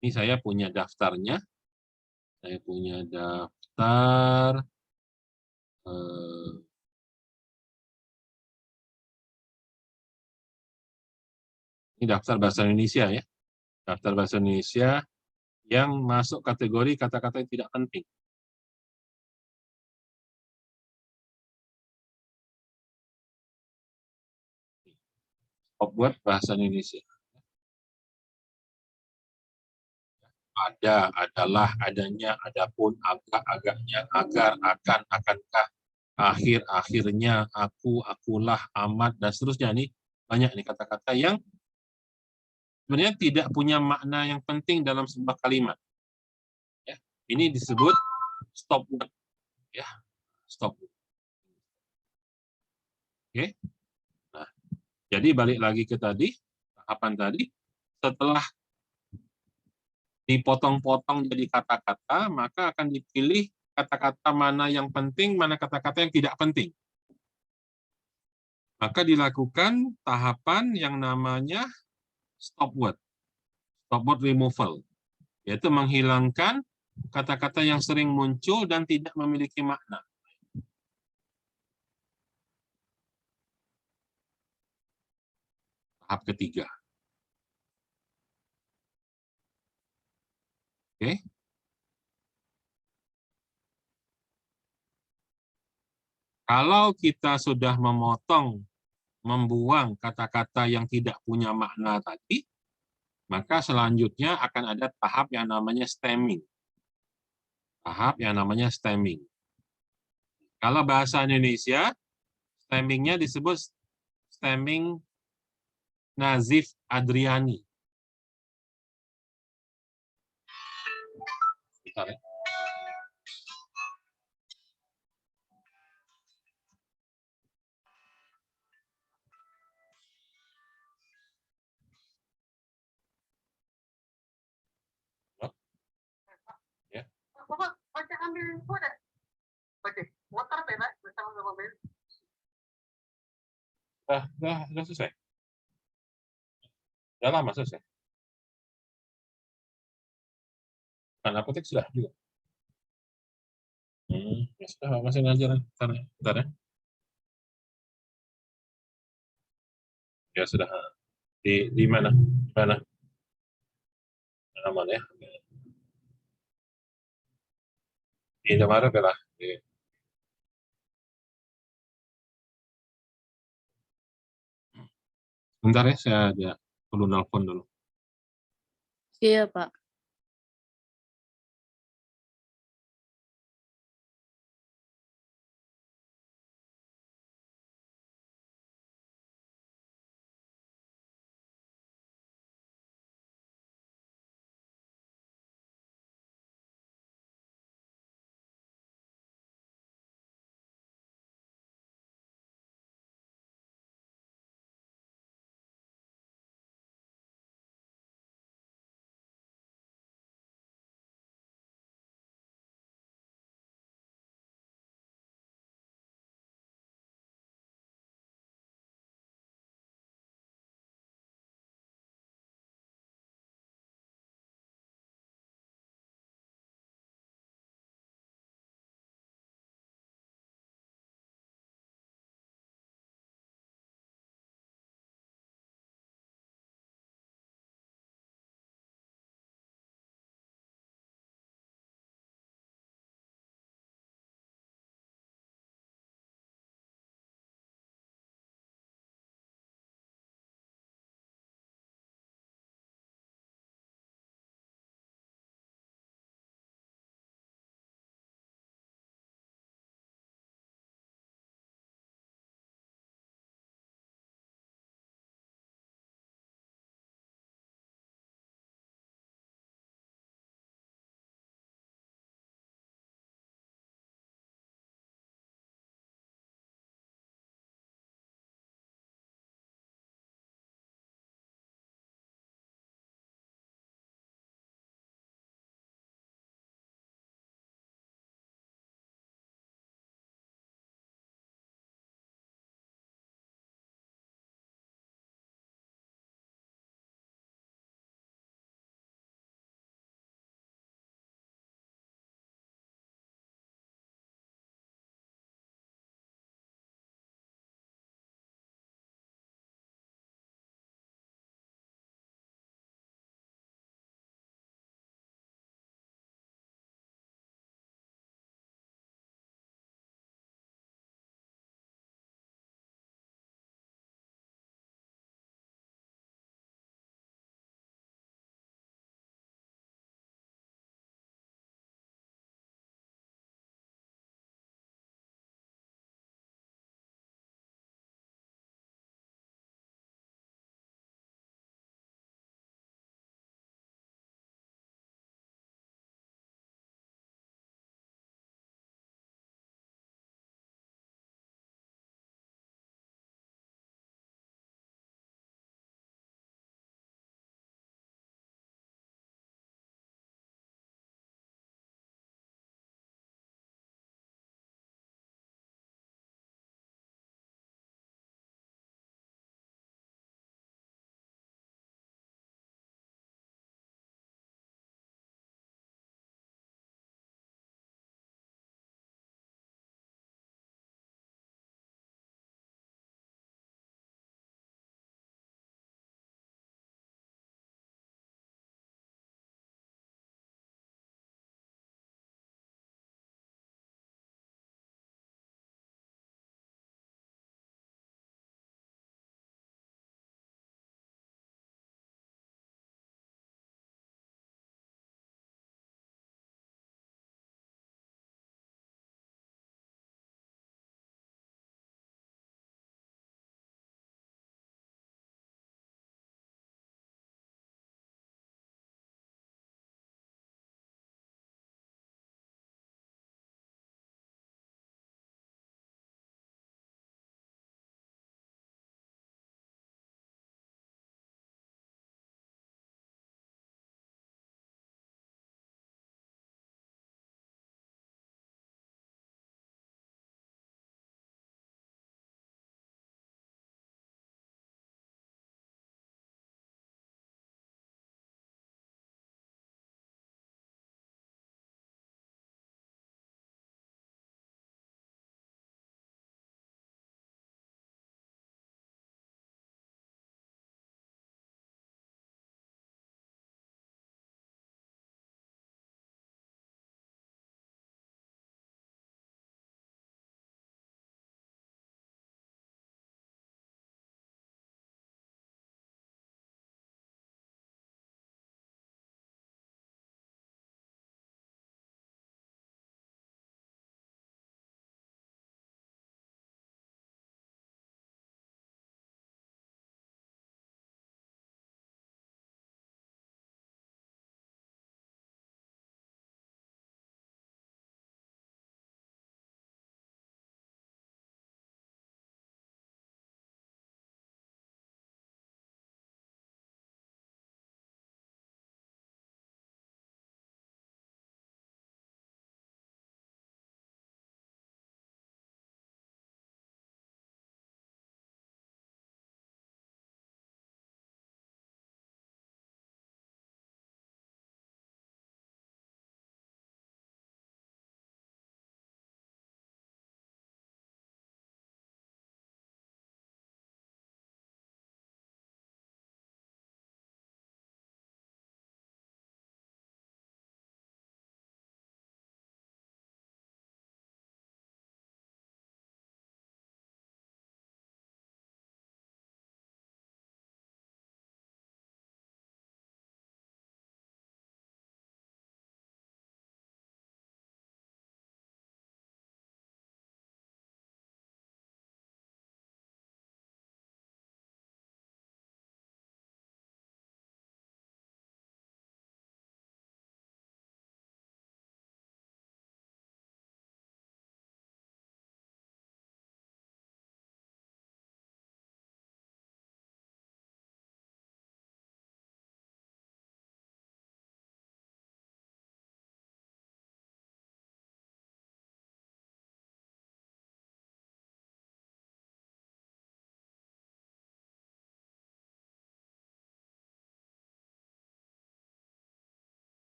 A: Ini saya punya daftarnya. Saya punya daftar. Ini daftar bahasa Indonesia ya. Daftar bahasa Indonesia yang masuk kategori kata-kata yang tidak penting. Buat bahasa Indonesia. Ada, adalah, adanya, adapun, agak, agaknya, agar, akan, akankah, akhir, akhirnya, aku, akulah, amat, dan seterusnya. Ini banyak nih kata-kata yang sebenarnya tidak punya makna yang penting dalam sebuah kalimat. Ya, ini disebut stop word. Ya, stop word. Oke. Nah, jadi balik lagi ke tadi, tahapan tadi, setelah dipotong-potong jadi kata-kata, maka akan dipilih kata-kata mana yang penting, mana kata-kata yang tidak penting. Maka dilakukan tahapan yang namanya stop word removal, yaitu menghilangkan kata-kata yang sering muncul dan tidak memiliki makna. Tahap ketiga. Oke. Kalau kita sudah membuang kata-kata yang tidak punya makna tadi, maka selanjutnya akan ada tahap yang namanya stemming. Tahap yang namanya stemming. Kalau bahasa Indonesia, stemmingnya disebut stemming Nazif Adriani. Bentar ya. Ya.
C: Bapak baca ambil kuda. Baca motor bebas bersama mobil.
A: Sudah selesai. Sudah lama selesai. Kan apotek sudah juga. Ya sudah, masih ngajar. Bentar ya. Ya sudah. Di mana? Di mana? Aman ya. Di Indomaret ya lah. Bentar ya, saya ada perlu nelpon dulu.
B: Iya, Pak.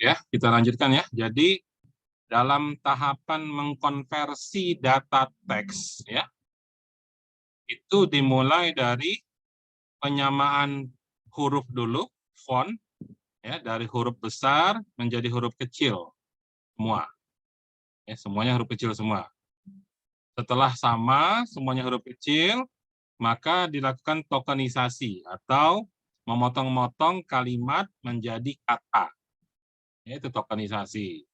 A: Ya, kita lanjutkan ya. Jadi dalam tahapan mengkonversi data teks ya, itu dimulai dari penyamaan huruf dulu, font ya, dari huruf besar menjadi huruf kecil semua. Ya, semuanya huruf kecil semua. Setelah sama semuanya huruf kecil, maka dilakukan tokenisasi atau memotong-motong kalimat menjadi kata. Itu tokenisasi.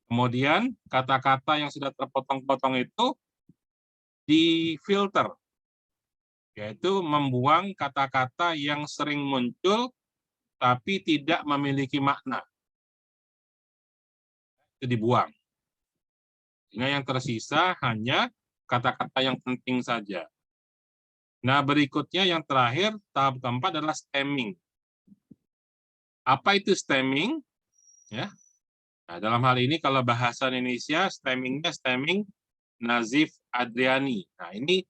A: Kemudian kata-kata yang sudah terpotong-potong itu difilter, yaitu membuang kata-kata yang sering muncul tapi tidak memiliki makna. Itu dibuang. Sehingga yang tersisa hanya kata-kata yang penting saja. Nah, berikutnya yang terakhir, tahap keempat adalah stemming. Apa itu stemming? Ya. Nah, dalam hal ini kalau bahasa Indonesia, stemmingnya stemming Nazif Adriani. Nah, ini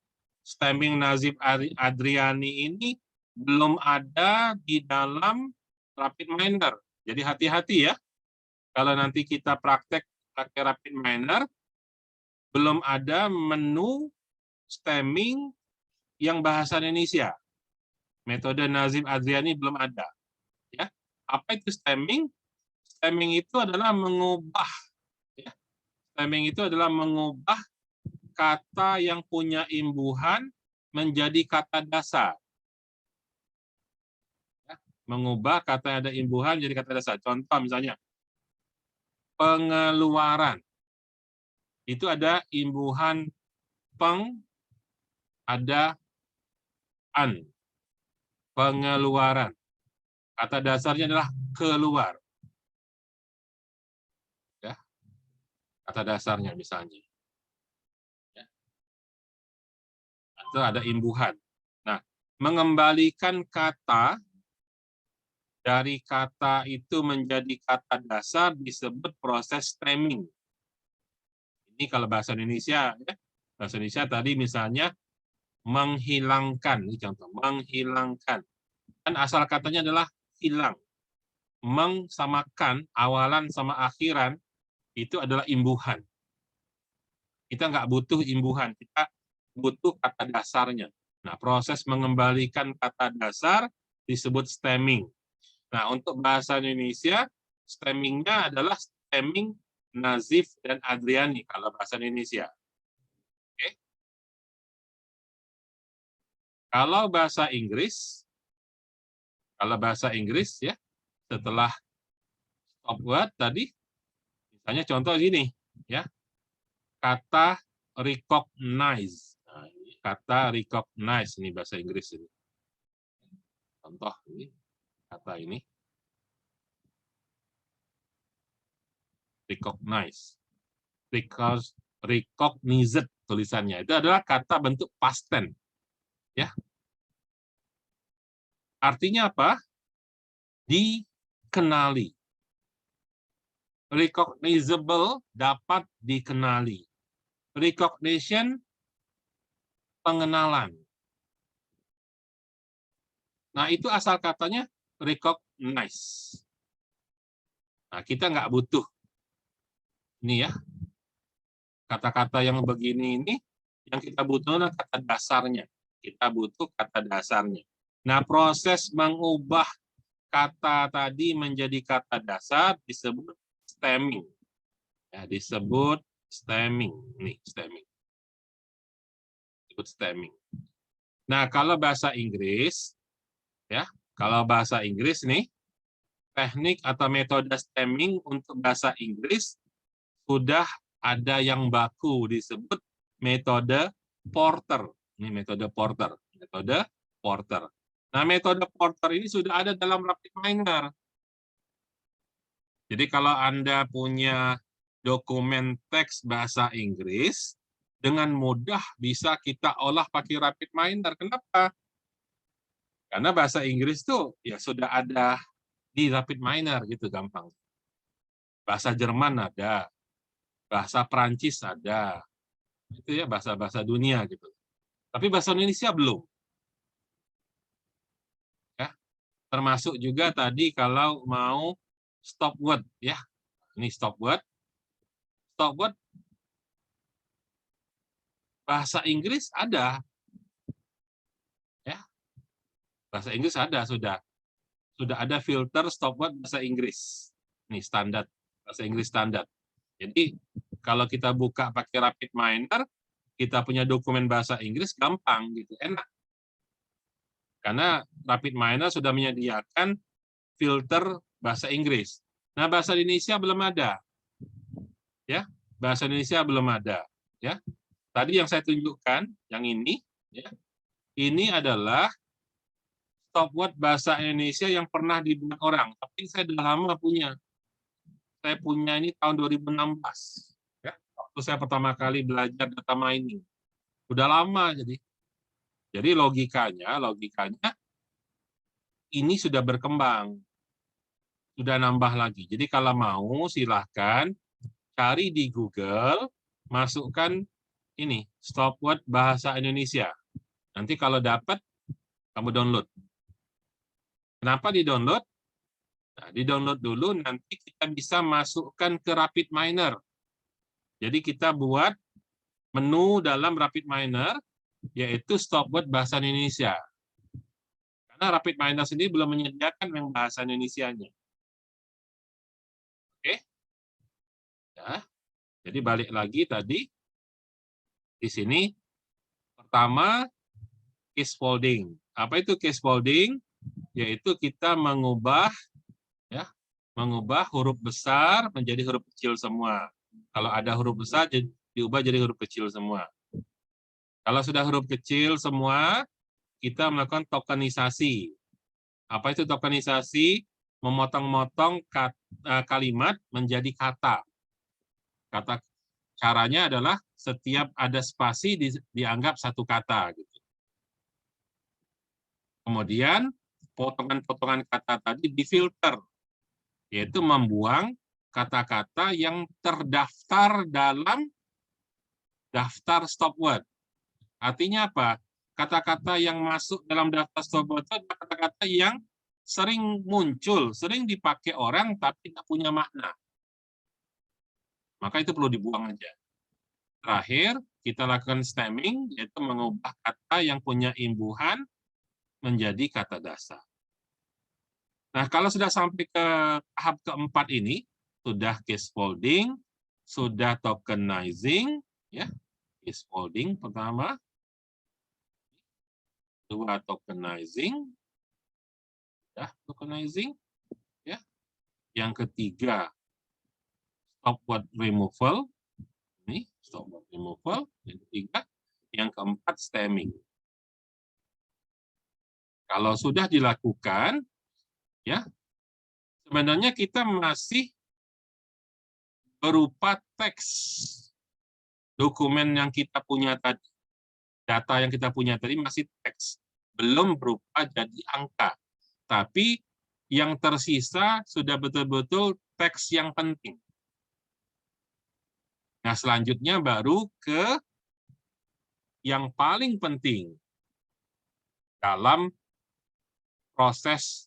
A: stemming Nazif Adriani ini belum ada di dalam RapidMiner. Jadi hati-hati ya. Kalau nanti kita praktek pakai RapidMiner, belum ada menu stemming yang bahasa Indonesia. Metode Nazif Adriani belum ada. Ya. Apa itu stemming? Stemming itu adalah mengubah, ya. Stemming itu adalah mengubah kata yang punya imbuhan menjadi kata dasar. Ya. Mengubah kata yang ada imbuhan menjadi kata dasar. Contoh misalnya, pengeluaran. Itu ada imbuhan peng, ada an. Pengeluaran. Kata dasarnya adalah keluar. Ya. Kata dasarnya misalnya. Ya. Atau ada imbuhan. Nah, mengembalikan kata dari kata itu menjadi kata dasar disebut proses stemming. Ini kalau bahasa Indonesia, ya. Bahasa Indonesia tadi misalnya menghilangkan, ini contoh, menghilangkan. Kan asal katanya adalah hilang. Meng sama kan, awalan sama akhiran, itu adalah imbuhan. Kita nggak butuh imbuhan, kita butuh kata dasarnya. Nah, proses mengembalikan kata dasar disebut stemming. Nah, untuk bahasa Indonesia, stemming-nya adalah stemming Nazif dan Adriani kalau bahasa Indonesia. Oke. Kalau bahasa Inggris ya, setelah stop word tadi, misalnya contoh gini, ya, kata recognize. Nah, ini kata recognize ini bahasa Inggris ini. Contoh ini kata ini. Recognize. Recognized tulisannya. Itu adalah kata bentuk past tense. Ya. Artinya apa? Dikenali. Recognizable dapat dikenali. Recognition pengenalan. Nah, itu asal katanya recognize. Nah, kita nggak butuh ini ya. Kata-kata yang begini ini, yang kita butuh adalah kata dasarnya. Kita butuh kata dasarnya. Nah, proses mengubah kata tadi menjadi kata dasar disebut stemming. Ya, disebut stemming. Nih, stemming. Disebut stemming. Nah, kalau bahasa Inggris, ya, kalau bahasa Inggris nih, teknik atau metode stemming untuk bahasa Inggris sudah ada yang baku disebut metode Porter. Ini metode Porter. Metode Porter. Nah, metode Porter ini sudah ada dalam RapidMiner. Jadi kalau Anda punya dokumen teks bahasa Inggris, dengan mudah bisa kita olah pakai RapidMiner. Kenapa? Karena bahasa Inggris tuh ya sudah ada di RapidMiner gitu gampang. Bahasa Jerman ada, bahasa Perancis ada, itu ya bahasa-bahasa dunia gitu. Tapi bahasa Indonesia belum. Ya, termasuk juga tadi kalau mau stop word ya. Ini stop word. Stop word bahasa Inggris ada ya. Bahasa Inggris ada sudah ada filter stop word bahasa Inggris. Nih standar bahasa Inggris standar. Jadi kalau kita buka pakai RapidMiner, kita punya dokumen bahasa Inggris gampang gitu, enak. Karena RapidMiner sudah menyediakan filter bahasa Inggris. Nah, bahasa Indonesia belum ada. Ya, bahasa Indonesia belum ada, ya. Tadi yang saya tunjukkan, yang ini, ya. Ini adalah stop word bahasa Indonesia yang pernah dibuat orang, tapi saya sudah lama punya. Saya punya ini tahun 2016, ya. Waktu saya pertama kali belajar data mining. Udah lama jadi. Jadi logikanya ini sudah berkembang. Sudah nambah lagi. Jadi kalau mau silahkan cari di Google, masukkan ini stop word bahasa Indonesia. Nanti kalau dapat kamu download. Kenapa di-download? Nah, di-download dulu, nanti kita bisa masukkan ke RapidMiner. Jadi kita buat menu dalam RapidMiner, yaitu stop word bahasa Indonesia. Karena RapidMiner sendiri belum menyediakan yang bahasa Indonesianya. Oke? Ya. Jadi balik lagi tadi, di sini, pertama, case folding. Apa itu case folding? Yaitu kita mengubah huruf besar menjadi huruf kecil semua. Kalau ada huruf besar diubah jadi huruf kecil semua. Kalau sudah huruf kecil semua, kita melakukan tokenisasi. Apa itu tokenisasi? Memotong-motong kalimat menjadi kata. Caranya adalah setiap ada spasi dianggap satu kata. Gitu. Kemudian potongan-potongan kata tadi difilter, yaitu membuang kata-kata yang terdaftar dalam daftar stop word. Artinya apa? Kata-kata yang masuk dalam daftar stop word itu adalah kata-kata yang sering muncul, sering dipakai orang tapi tidak punya makna. Maka itu perlu dibuang aja. Terakhir, kita lakukan stemming, yaitu mengubah kata yang punya imbuhan menjadi kata dasar. Nah, kalau sudah sampai ke tahap keempat ini, sudah case folding, sudah tokenizing, ya, case folding pertama, kedua tokenizing, ya, tokenizing, ya, yang ketiga stop word removal, ini stop word removal, yang ketiga, yang keempat stemming. Kalau sudah dilakukan, ya, sebenarnya kita masih berupa teks dokumen yang kita punya tadi, data yang kita punya tadi masih teks, belum berupa jadi angka. Tapi yang tersisa sudah betul-betul teks yang penting. Nah, selanjutnya baru ke yang paling penting dalam proses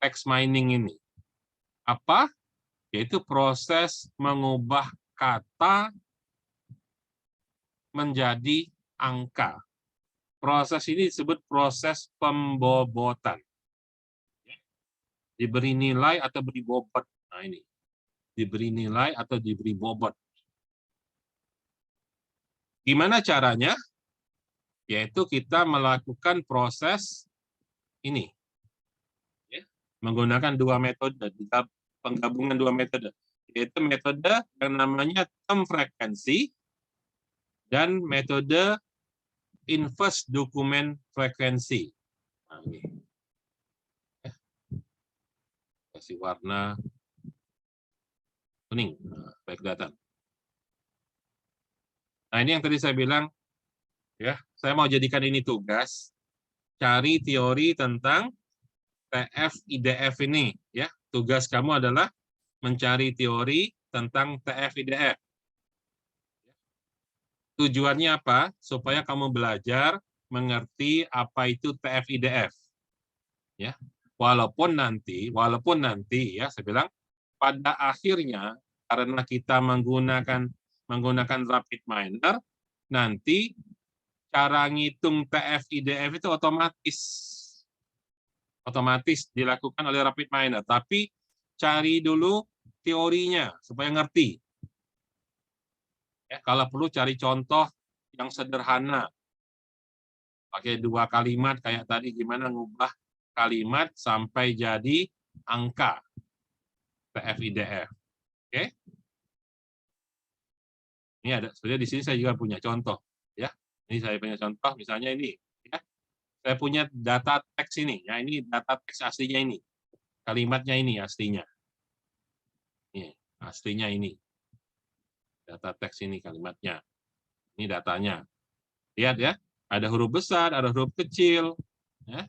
A: text mining ini. Apa? Yaitu proses mengubah kata menjadi angka. Proses ini disebut proses pembobotan. Diberi nilai atau beri bobot. Nah ini. Diberi nilai atau diberi bobot. Gimana caranya? Yaitu kita melakukan proses ini. Ya, menggunakan dua metode, penggabungan dua metode. Yaitu metode yang namanya term frekuensi dan metode inverse dokumen frekuensi. Nah, ini. Kasih warna kuning, baik kelihatan. Nah, ini yang tadi saya bilang, ya, saya mau jadikan ini tugas, cari teori tentang TF-IDF ini. Ya, tugas kamu adalah mencari teori tentang TF-IDF. Tujuannya apa? Supaya kamu belajar mengerti apa itu TF-IDF. Ya, Walaupun nanti ya saya bilang pada akhirnya karena kita menggunakan rapid minor, nanti cara ngitung TF-IDF itu otomatis dilakukan oleh rapid minor. Tapi cari dulu teorinya supaya ngerti. Ya, kalau perlu cari contoh yang sederhana. Pakai 2 kalimat kayak tadi, gimana ngubah kalimat sampai jadi angka TF-IDF. Oke? Ini ada, sebenarnya di sini saya juga punya contoh. Ya, ini saya punya contoh, misalnya ini. Ya, saya punya data teks ini. Ya, ini data teks aslinya ini. Kalimatnya ini aslinya. Ini, aslinya ini. Data teks ini kalimatnya. Ini datanya. Lihat ya, ada huruf besar, ada huruf kecil. Ya.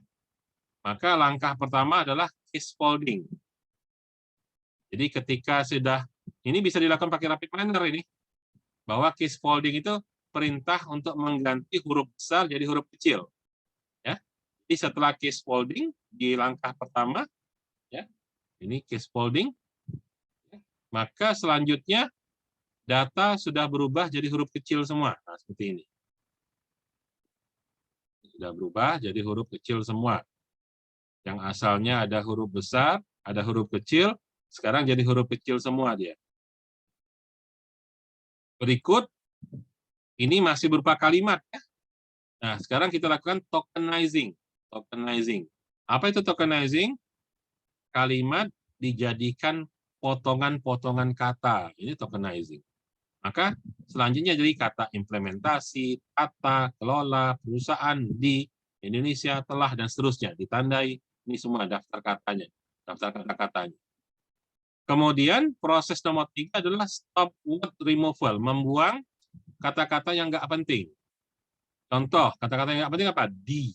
A: Maka langkah pertama adalah case folding. Jadi ketika sudah, ini bisa dilakukan pakai rapid minor ini, bahwa case folding itu perintah untuk mengganti huruf besar jadi huruf kecil. Ya. Jadi setelah case folding di langkah pertama, ya, ini case folding, maka selanjutnya data sudah berubah jadi huruf kecil semua. Nah, seperti ini. Sudah berubah jadi huruf kecil semua. Yang asalnya ada huruf besar, ada huruf kecil, sekarang jadi huruf kecil semua dia. Berikut, ini masih berupa kalimat. Ya. Nah, sekarang kita lakukan tokenizing. Tokenizing. Apa itu tokenizing? Kalimat dijadikan potongan-potongan kata. Ini tokenizing. Maka selanjutnya jadi kata implementasi, tata, kelola, perusahaan, di, Indonesia, telah, dan seterusnya. Ditandai, ini semua daftar katanya, daftar kata-katanya. Kemudian proses nomor 3 adalah stop word removal, membuang kata-kata yang nggak penting. Contoh, kata-kata yang nggak penting apa? Di,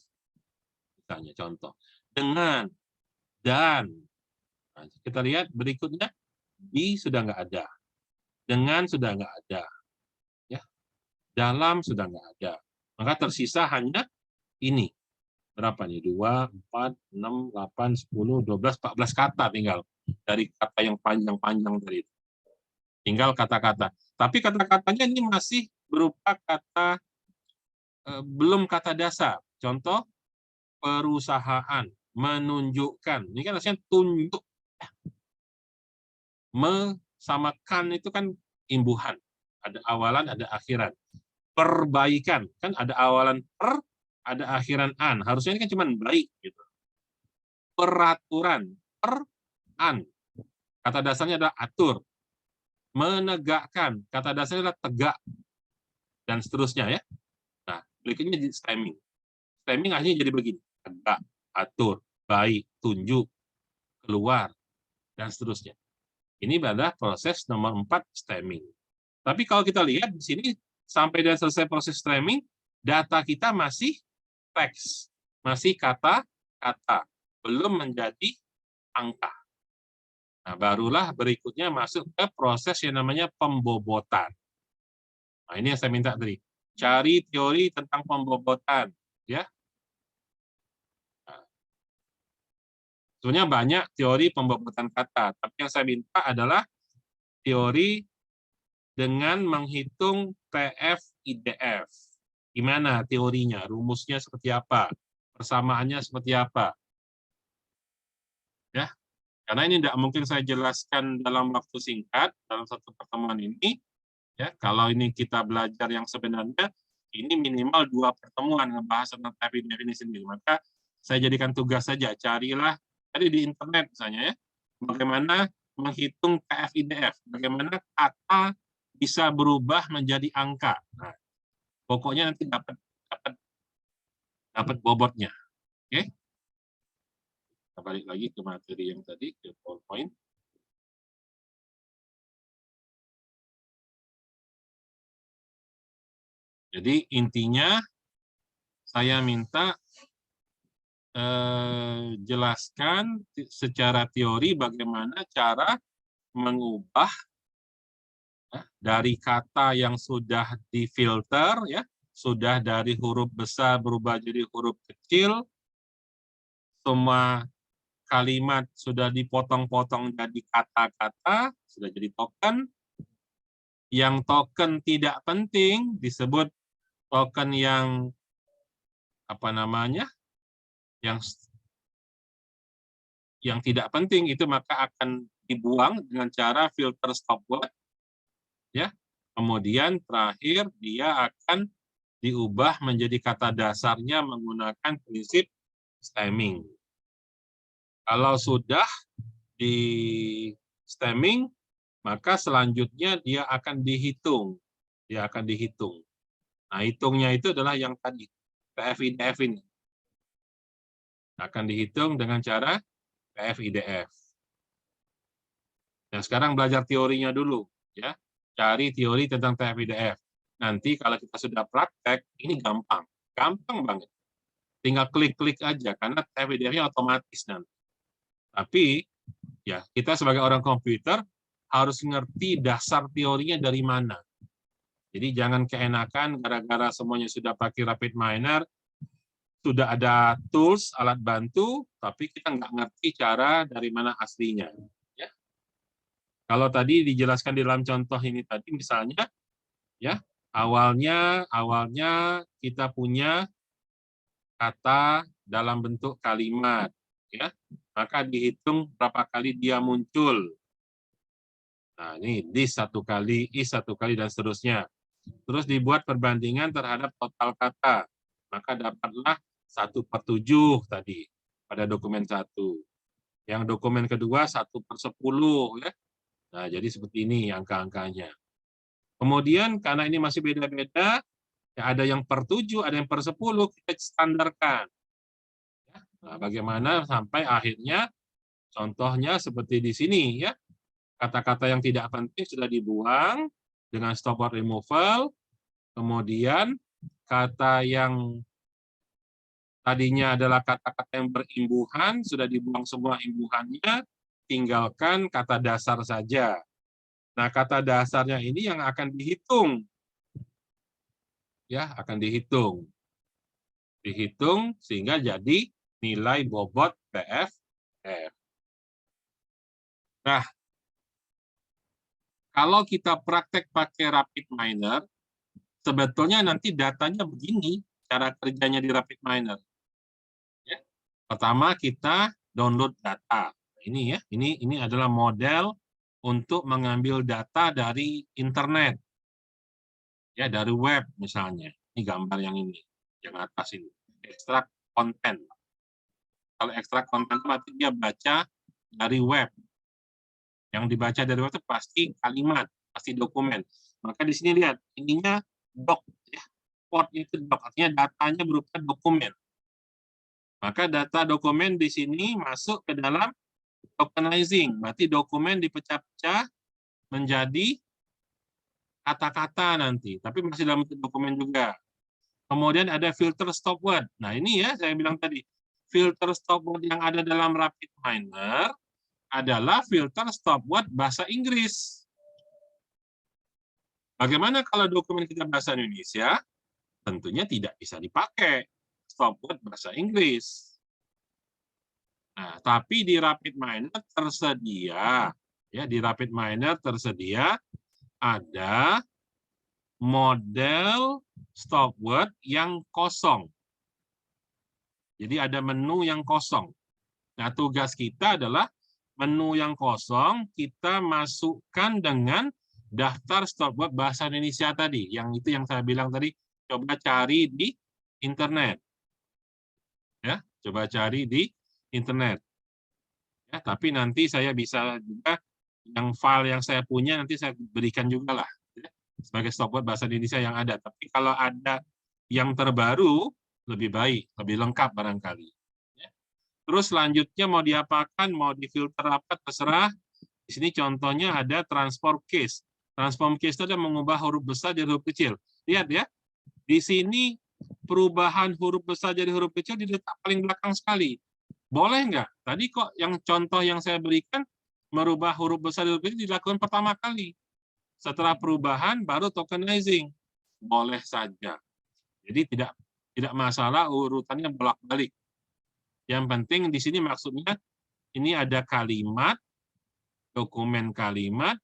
A: misalnya contoh. Dengan, dan. Nah, kita lihat berikutnya, di sudah nggak ada. Dengan sudah nggak ada. Ya. Dalam sudah nggak ada. Maka tersisa hanya ini. Berapa nih? 2, 4, 6, 8, 10, 12, 14 kata tinggal. Dari kata yang panjang-panjang tadi. Tinggal kata-kata. Tapi kata-katanya ini masih berupa kata, belum kata dasar. Contoh, perusahaan, menunjukkan. Ini kan harusnya tunjuk. Sama kan itu kan imbuhan. Ada awalan, ada akhiran. Perbaikan, kan ada awalan per, ada akhiran an. Harusnya ini kan cuma baik. Gitu. Peraturan, per, an. Kata dasarnya adalah atur. Menegakkan, kata dasarnya adalah tegak. Dan seterusnya ya. Nah, berikutnya jadi stemming. Stemming akhirnya jadi begini. Tegak, atur, baik, tunjuk, keluar, dan seterusnya. Ini adalah proses nomor 4, stemming. Tapi kalau kita lihat di sini, sampai dan selesai proses stemming, data kita masih teks, masih kata-kata, belum menjadi angka. Nah, barulah berikutnya masuk ke proses yang namanya pembobotan. Nah, ini yang saya minta tadi. Cari teori tentang pembobotan. Ya. Nah, sebenarnya banyak teori pembobotan kata, tapi yang saya minta adalah teori dengan menghitung TF-IDF. Gimana teorinya? Rumusnya seperti apa? Persamaannya seperti apa? Ya, karena ini tidak mungkin saya jelaskan dalam waktu singkat, dalam satu pertemuan ini. Ya, kalau ini kita belajar yang sebenarnya, ini minimal 2 pertemuan ngebahas tentang TF-IDF ini sendiri. Maka saya jadikan tugas saja, carilah tadi di internet misalnya ya, bagaimana menghitung TF-IDF, bagaimana kata bisa berubah menjadi angka. Nah, pokoknya nanti dapat bobotnya. Oke? Kita balik lagi ke materi yang tadi, ke PowerPoint. Jadi intinya saya minta jelaskan secara teori bagaimana cara mengubah dari kata yang sudah difilter, ya, sudah dari huruf besar berubah jadi huruf kecil, semua kalimat sudah dipotong-potong jadi kata-kata, sudah jadi token. Yang token tidak penting disebut token yang apa namanya? Yang tidak penting itu maka akan dibuang dengan cara filter stop word, ya. Kemudian terakhir dia akan diubah menjadi kata dasarnya menggunakan prinsip stemming. Kalau sudah di stemming, maka selanjutnya dia akan dihitung. Dia akan dihitung. Nah, hitungnya itu adalah yang tadi, PF-IDF ini. Akan dihitung dengan cara PF-IDF. Nah, sekarang belajar teorinya dulu, ya. Cari teori tentang PF-IDF. Nanti kalau kita sudah praktek, ini gampang. Gampang banget. Tinggal klik-klik aja, karena PF-IDF-nya otomatis nanti. Tapi, ya kita sebagai orang komputer harus ngerti dasar teorinya dari mana. Jadi jangan keenakan gara-gara semuanya sudah pakai RapidMiner, sudah ada tools, alat bantu, tapi kita nggak ngerti cara dari mana aslinya. Ya. Kalau tadi dijelaskan di dalam contoh ini tadi, misalnya, ya awalnya kita punya kata dalam bentuk kalimat, ya maka dihitung berapa kali dia muncul. Nah ini this 1 kali, is 1 kali, dan seterusnya. Terus dibuat perbandingan terhadap total kata, maka dapatlah 1/7 tadi pada dokumen 1. Yang dokumen kedua 1/10, ya. Nah, jadi seperti ini angka-angkanya. Kemudian karena ini masih beda-beda, ya ada yang per 7, ada yang per 10, kita standarkan. Nah, bagaimana sampai akhirnya contohnya seperti di sini, ya. Kata-kata yang tidak penting sudah dibuang dengan stop word removal, kemudian kata yang tadinya adalah kata-kata yang berimbuhan, sudah dibuang semua imbuhannya, tinggalkan kata dasar saja. Nah, kata dasarnya ini yang akan dihitung. Ya, akan dihitung. Dihitung sehingga jadi nilai bobot PF. Nah, kalau kita praktek pakai RapidMiner, sebetulnya nanti datanya begini, cara kerjanya di RapidMiner. Ya. Pertama kita download data. Ini ya, ini adalah model untuk mengambil data dari internet. Ya, dari web misalnya. Ini gambar yang ini, yang atas ini. Ekstrak konten. Kalau ekstrak konten berarti dia baca dari web. Yang dibaca dari web itu pasti kalimat, pasti dokumen. Maka di sini lihat, ininya doc, ya. Portnya itu doc, artinya datanya berupa dokumen. Maka data dokumen di sini masuk ke dalam tokenizing, berarti dokumen dipecah-pecah menjadi kata-kata nanti, tapi masih dalam bentuk dokumen juga. Kemudian ada filter stop word. Nah ini ya, saya bilang tadi, filter stop word yang ada dalam RapidMiner adalah filter stop word bahasa Inggris. Bagaimana kalau dokumen kita bahasa Indonesia? Tentunya tidak bisa dipakai stop word bahasa Inggris. Nah, tapi di RapidMiner tersedia, ya di RapidMiner tersedia ada model stop word yang kosong. Jadi ada menu yang kosong. Nah, tugas kita adalah menu yang kosong kita masukkan dengan daftar stop word bahasa Indonesia tadi. Yang itu yang saya bilang tadi, coba cari di internet. Ya, coba cari di internet. Ya, tapi nanti saya bisa juga yang file yang saya punya nanti saya berikan juga lah, ya, sebagai stop word bahasa Indonesia yang ada. Tapi kalau ada yang terbaru lebih baik, lebih lengkap barangkali. Terus selanjutnya mau diapakan, mau difilter apa, terserah. Di sini contohnya ada transform case. Transform case itu adalah mengubah huruf besar jadi huruf kecil. Lihat ya, di sini perubahan huruf besar jadi huruf kecil diletak paling belakang sekali. Boleh nggak? Tadi kok yang contoh yang saya berikan, merubah huruf besar jadi huruf kecil dilakukan pertama kali. Setelah perubahan, baru tokenizing. Boleh saja. Jadi tidak masalah urutannya bolak-balik. Yang penting di sini maksudnya ini ada kalimat, dokumen kalimat,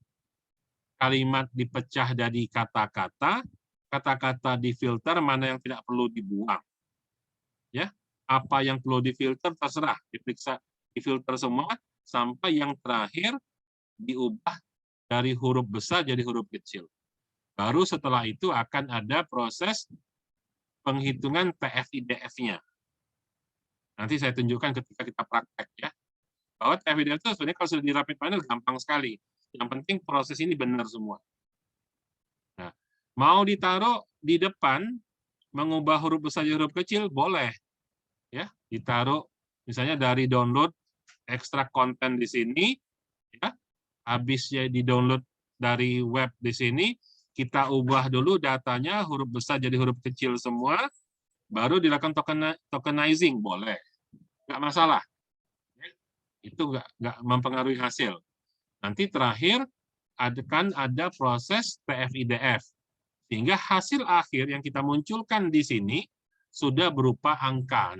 A: kalimat dipecah dari kata-kata, kata-kata difilter, mana yang tidak perlu dibuang. Ya, apa yang perlu difilter terserah, diperiksa, difilter semua sampai yang terakhir diubah dari huruf besar jadi huruf kecil. Baru setelah itu akan ada proses penghitungan TF-IDF-nya. Nanti saya tunjukkan ketika kita praktek ya. Bahwa TF-IDF itu sebenarnya kalau sudah di rapid panel gampang sekali. Yang penting proses ini benar semua. Nah, mau ditaruh di depan, mengubah huruf besar jadi huruf kecil, boleh. Ya, ditaruh misalnya dari download ekstrak konten di sini, ya, habis ya di-download dari web di sini, kita ubah dulu datanya huruf besar jadi huruf kecil semua, baru dilakukan tokenizing, boleh. Nggak masalah. Itu nggak mempengaruhi hasil. Nanti terakhir akan ada proses TF-IDF. Sehingga hasil akhir yang kita munculkan di sini sudah berupa angka.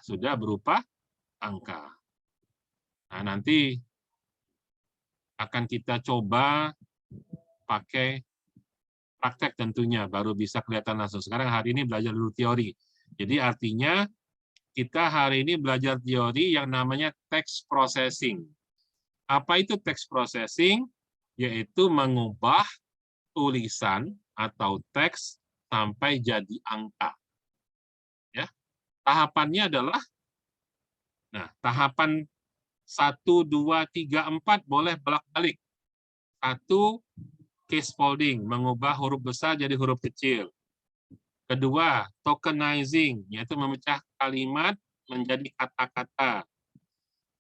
A: Sudah berupa angka. Nah, nanti akan kita coba pakai praktek tentunya, baru bisa kelihatan langsung. Sekarang hari ini belajar dulu teori. Jadi artinya kita hari ini belajar teori yang namanya text processing. Apa itu text processing? Yaitu mengubah tulisan atau teks sampai jadi angka. Ya. Tahapannya adalah, nah, tahapan 1, 2, 3, 4 boleh bolak-balik. 1, case folding, mengubah huruf besar jadi huruf kecil. Kedua, tokenizing, yaitu memecah kalimat menjadi kata-kata.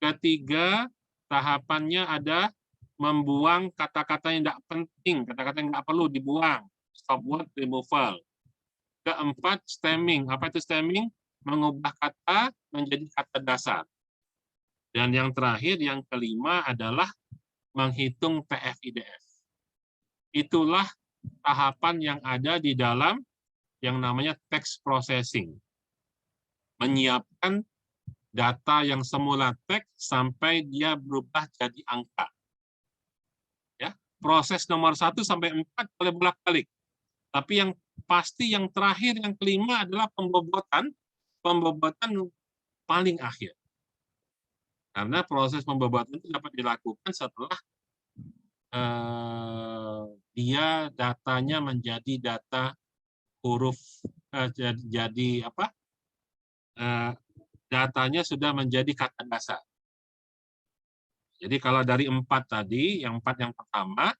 A: Ketiga, tahapannya ada membuang kata-kata yang tidak penting, kata-kata yang nggak perlu dibuang. Stop word removal. Keempat, stemming. Apa itu stemming? Mengubah kata menjadi kata dasar. Dan yang terakhir, yang kelima adalah menghitung TF-IDF. Itulah tahapan yang ada di dalam yang namanya text processing. Menyiapkan data yang semula teks sampai dia berubah jadi angka. Ya, proses nomor 1 sampai 4 boleh bolak-balik. Tapi yang pasti yang terakhir, yang kelima adalah pembobotan paling akhir. Karena proses pembobotan itu dapat dilakukan setelah dia datanya menjadi data huruf, jadi apa? Datanya sudah menjadi kata dasar. Jadi kalau dari 4 tadi, yang 4 yang pertama,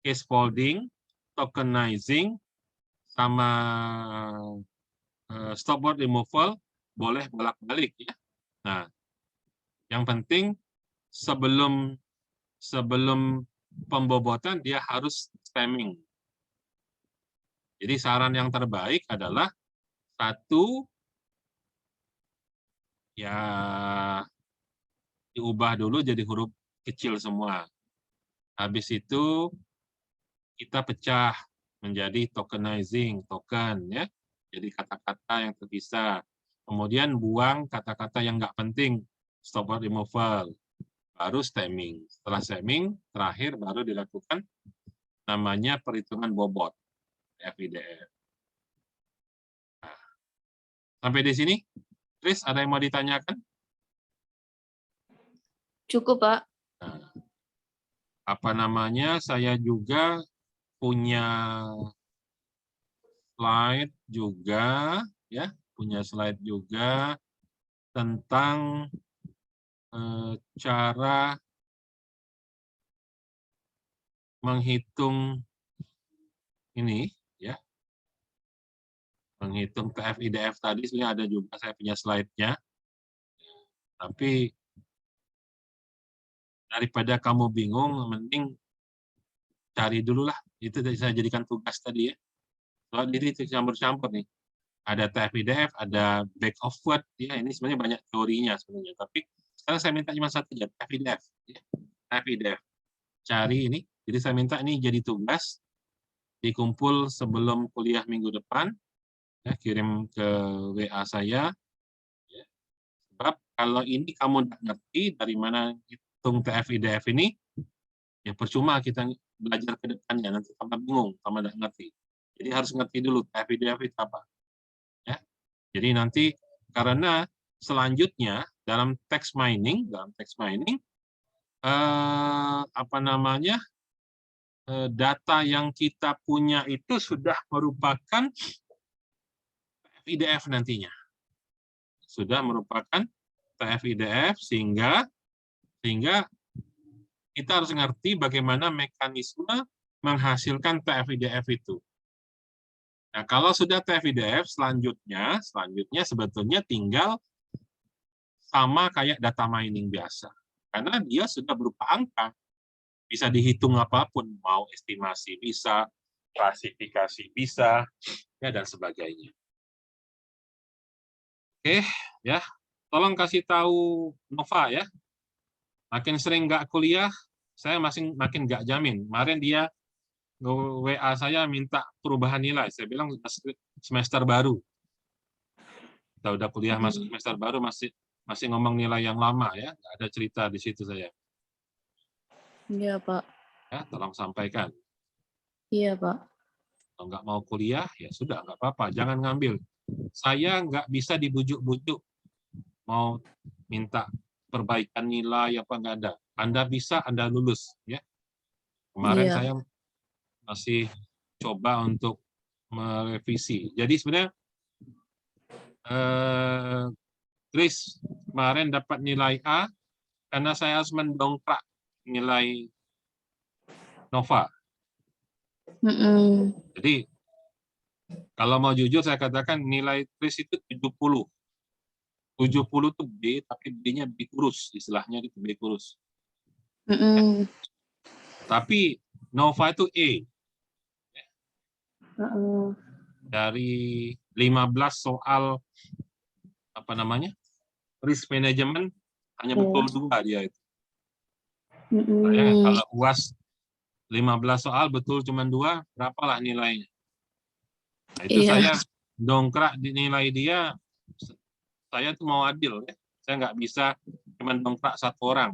A: case folding, tokenizing, sama stop word removal, boleh bolak-balik ya. Nah, yang penting sebelum pembobotan dia harus stemming. Jadi saran yang terbaik adalah 1, ya diubah dulu jadi huruf kecil semua. Habis itu kita pecah menjadi tokenizing, token ya. Jadi kata-kata yang terpisah. Kemudian buang kata-kata yang nggak penting, stop word removal. Baru stemming. Setelah stemming, terakhir baru dilakukan namanya perhitungan bobot, TF-IDF. Nah, sampai di sini, Tris, ada yang mau ditanyakan?
B: Cukup, Pak.
A: Nah, apa namanya? Saya juga punya slide juga, ya, punya slide juga tentang cara menghitung ini, ya, menghitung TF-IDF tadi. Sebenarnya ada juga, saya punya slide-nya. Tapi daripada kamu bingung, mending cari dulu lah. Itu saya jadikan tugas tadi ya. Soal diri itu campur-campur nih. Ada TF-IDF, ada back of word, ya ini sebenarnya banyak teorinya sebenarnya. Tapi sekarang saya minta cuma satu aja, TF-IDF. Ya. TF-IDF. Cari ini. Jadi saya minta ini jadi tugas, dikumpul sebelum kuliah minggu depan, ya, kirim ke WA saya. Ya. Sebab kalau ini kamu nggak ngerti dari mana hitung TF-IDF ini, ya percuma kita belajar ke depannya, nanti tambah bingung, tambah nggak ngerti. Jadi harus ngerti dulu TF-IDF itu apa. Ya. Jadi nanti karena selanjutnya dalam text mining, apa namanya, data yang kita punya itu sudah merupakan TF-IDF nantinya. Sudah merupakan TF-IDF sehingga kita harus ngerti bagaimana mekanisme menghasilkan TF-IDF itu. Nah, kalau sudah TF-IDF, selanjutnya sebetulnya tinggal sama kayak data mining biasa. Karena dia sudah berupa angka. Bisa dihitung apapun, mau estimasi bisa, klasifikasi bisa, ya dan sebagainya. Oke, ya. Tolong kasih tahu Nova ya. Makin sering nggak kuliah, saya makin nggak jamin. Kemarin dia WA saya minta perubahan nilai. Saya bilang semester baru. Kita udah kuliah masuk semester baru masih ngomong nilai yang lama ya. Nggak ada cerita di situ saya.
B: Iya, Pak.
A: Ya, tolong sampaikan.
B: Iya, Pak.
A: Kalau nggak mau kuliah, ya sudah, nggak apa-apa. Jangan ngambil. Saya nggak bisa dibujuk-bujuk mau minta perbaikan nilai apa nggak ada. Anda bisa, Anda lulus. Ya. Kemarin
B: Iya.
A: saya masih coba untuk merevisi. Jadi sebenarnya Chris kemarin dapat nilai A karena saya harus mendongkrak nilai Nova. Jadi kalau mau jujur saya katakan nilai Chris itu 70. 70 itu B, tapi B-nya B kurus, istilahnya itu B kurus. Tapi Nova itu E. Dari 15 soal apa namanya? Risk management hanya betul 2 dia itu. Ya, kalau UAS 15 soal betul cuma 2, berapalah nilainya? Nah, itu saya dongkrak di nilai dia, saya tuh mau adil ya. Saya nggak bisa cuma dongkrak satu orang.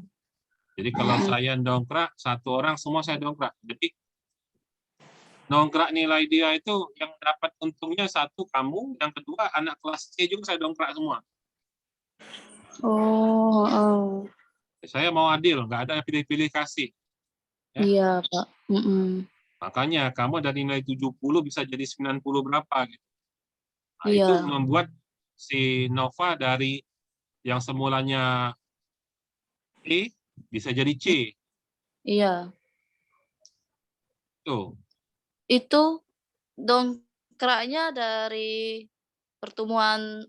A: Jadi kalau saya dongkrak satu orang, semua saya dongkrak. Jadi dongkrak nilai dia itu yang dapat untungnya satu kamu, yang kedua anak kelas C juga saya dongkrak semua. Saya mau adil, nggak ada pilih-pilih kasih. Ya.
B: Iya, Pak.
A: Makanya kamu dari nilai 70 bisa jadi 90 berapa gitu. Nah,
B: Iya.
A: itu membuat si Nova dari yang semulanya E bisa jadi C.
B: Iya.
A: Tuh.
B: Itu dongkraknya dari pertemuan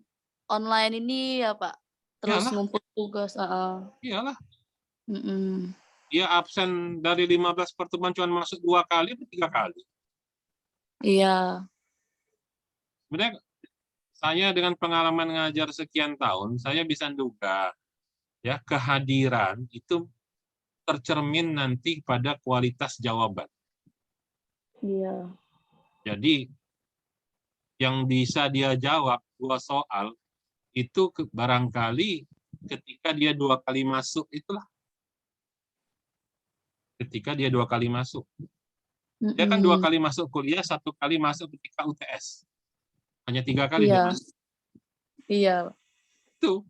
B: online ini ya, Pak? Terus
A: Iyalah.
B: ngumpul tugas.
A: Iyalah.
B: Mm-mm.
A: Dia absen dari 15 pertemuan cuma masuk 2 kali atau 3 kali.
B: Iya.
A: Sebenarnya saya dengan pengalaman ngajar sekian tahun, saya bisa duga ya kehadiran itu tercermin nanti pada kualitas jawaban.
B: Iya.
A: Jadi yang bisa dia jawab 2 soal itu barangkali ketika dia 2 kali masuk itulah. Ketika dia 2 kali masuk. Dia kan 2 kali masuk kuliah, 1 kali masuk ketika UTS. Hanya 3 kali dia masuk.
B: Iya.
A: Itu.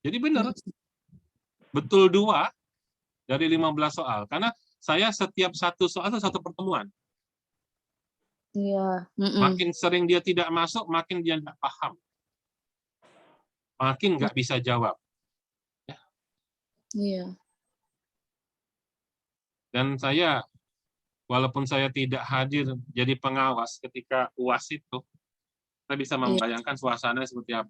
A: Jadi benar. Betul 2 dari 15 soal. Karena saya setiap satu soal itu satu pertemuan.
B: Iya.
A: Makin sering dia tidak masuk, makin dia tidak paham. Makin nggak bisa jawab. Ya.
B: Iya.
A: Dan saya, walaupun saya tidak hadir jadi pengawas ketika UAS itu, saya bisa membayangkan suasana seperti apa.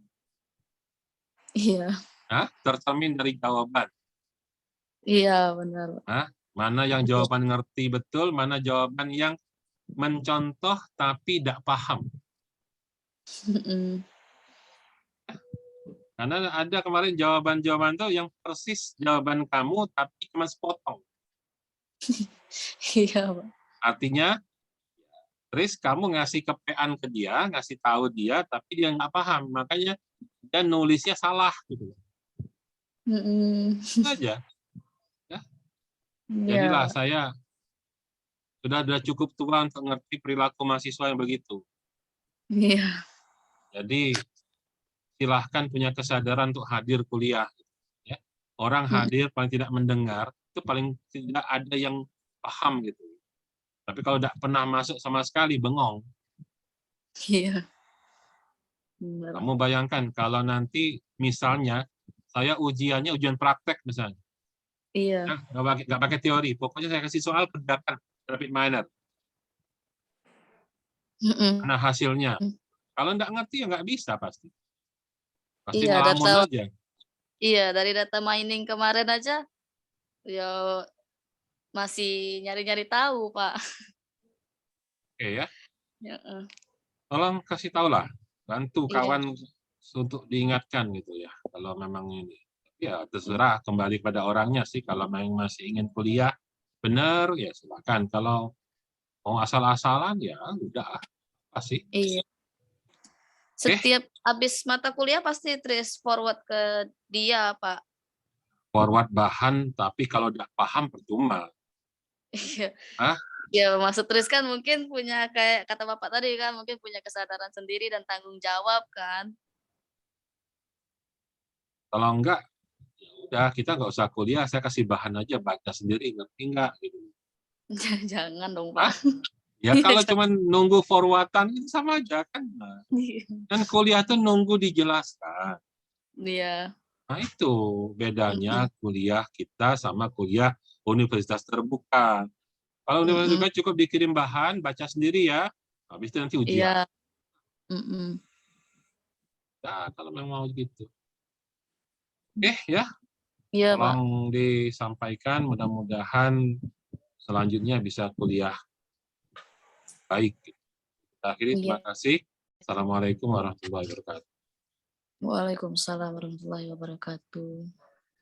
B: Iya.
A: Nah, tercermin dari jawaban.
B: Iya, benar.
A: Nah, mana yang jawaban ngerti betul, mana jawaban yang mencontoh tapi tidak paham. Karena ada kemarin jawaban-jawaban tuh yang persis jawaban kamu tapi cuma sepotong.
B: Iya, Pak.
A: Artinya, Tris, kamu ngasih kepean ke dia, ngasih tahu dia, tapi dia nggak paham. Makanya dia nulisnya salah. Gitu.
B: Mm-mm.
A: Itu aja. Ya.
B: Iya,
A: Jadilah
B: Pak.
A: saya sudah cukup tua untuk ngerti perilaku mahasiswa yang begitu.
B: Iya,
A: Jadi silahkan punya kesadaran untuk hadir kuliah. Ya. Orang
B: Mm-mm.
A: hadir paling tidak mendengar, itu paling tidak ada yang paham gitu. Tapi kalau tidak pernah masuk sama sekali, bengong.
B: Iya, benar.
A: Kamu bayangkan kalau nanti misalnya saya ujiannya ujian praktek misalnya,
B: Iya,
A: ya, nggak pakai teori, pokoknya saya kasih soal kerjakan rapid minor,
B: Mm-mm.
A: mana hasilnya. Kalau nggak ngerti ya nggak bisa pasti
B: Iya,
A: ngelamun aja.
B: dari data mining kemarin aja, ya masih nyari-nyari tahu, Pak.
A: Oke ya,
B: Heeh.
A: tolong kasih tahu lah, bantu
B: Iya,
A: kawan untuk diingatkan gitu ya. Kalau memang ini, ya terserah kembali pada orangnya sih. Kalau memang masih ingin kuliah, benar ya silakan. Kalau mau asal-asalan ya udah pasti.
B: iya. Setiap habis mata kuliah pasti trace forward ke dia, Pak.
A: Forward bahan, tapi kalau tidak paham percuma.
B: Iya.
A: Ah,
B: Ya, maksud Tris kan mungkin punya kayak kata Bapak tadi kan, mungkin punya kesadaran sendiri dan tanggung jawab kan.
A: kalau enggak, ya udah kita nggak usah kuliah, saya kasih bahan aja, baca sendiri, ngerti nggak? Gitu.
B: Jangan dong,
A: Ah,
B: Pak.
A: ya
B: Iya,
A: kalau
B: jangan.
A: cuma nunggu forwardan itu sama aja kan. Nah, kan kuliah tuh nunggu dijelaskan.
B: Iya.
A: Nah itu bedanya
B: Mm-mm.
A: kuliah kita sama kuliah universitas terbuka. Kalau universitas
B: Mm-mm.
A: terbuka cukup dikirim bahan, baca sendiri ya, habis itu nanti ujian.
B: Iya. Mm-mm.
A: Nah, kalau memang mau gitu. Oke ya,
B: Iya, Pak.
A: tolong disampaikan, mudah-mudahan selanjutnya bisa kuliah baik. Kita akhiri, terima
B: Iya.
A: kasih. Assalamualaikum warahmatullahi wabarakatuh.
B: Waalaikumsalam warahmatullahi wabarakatuh.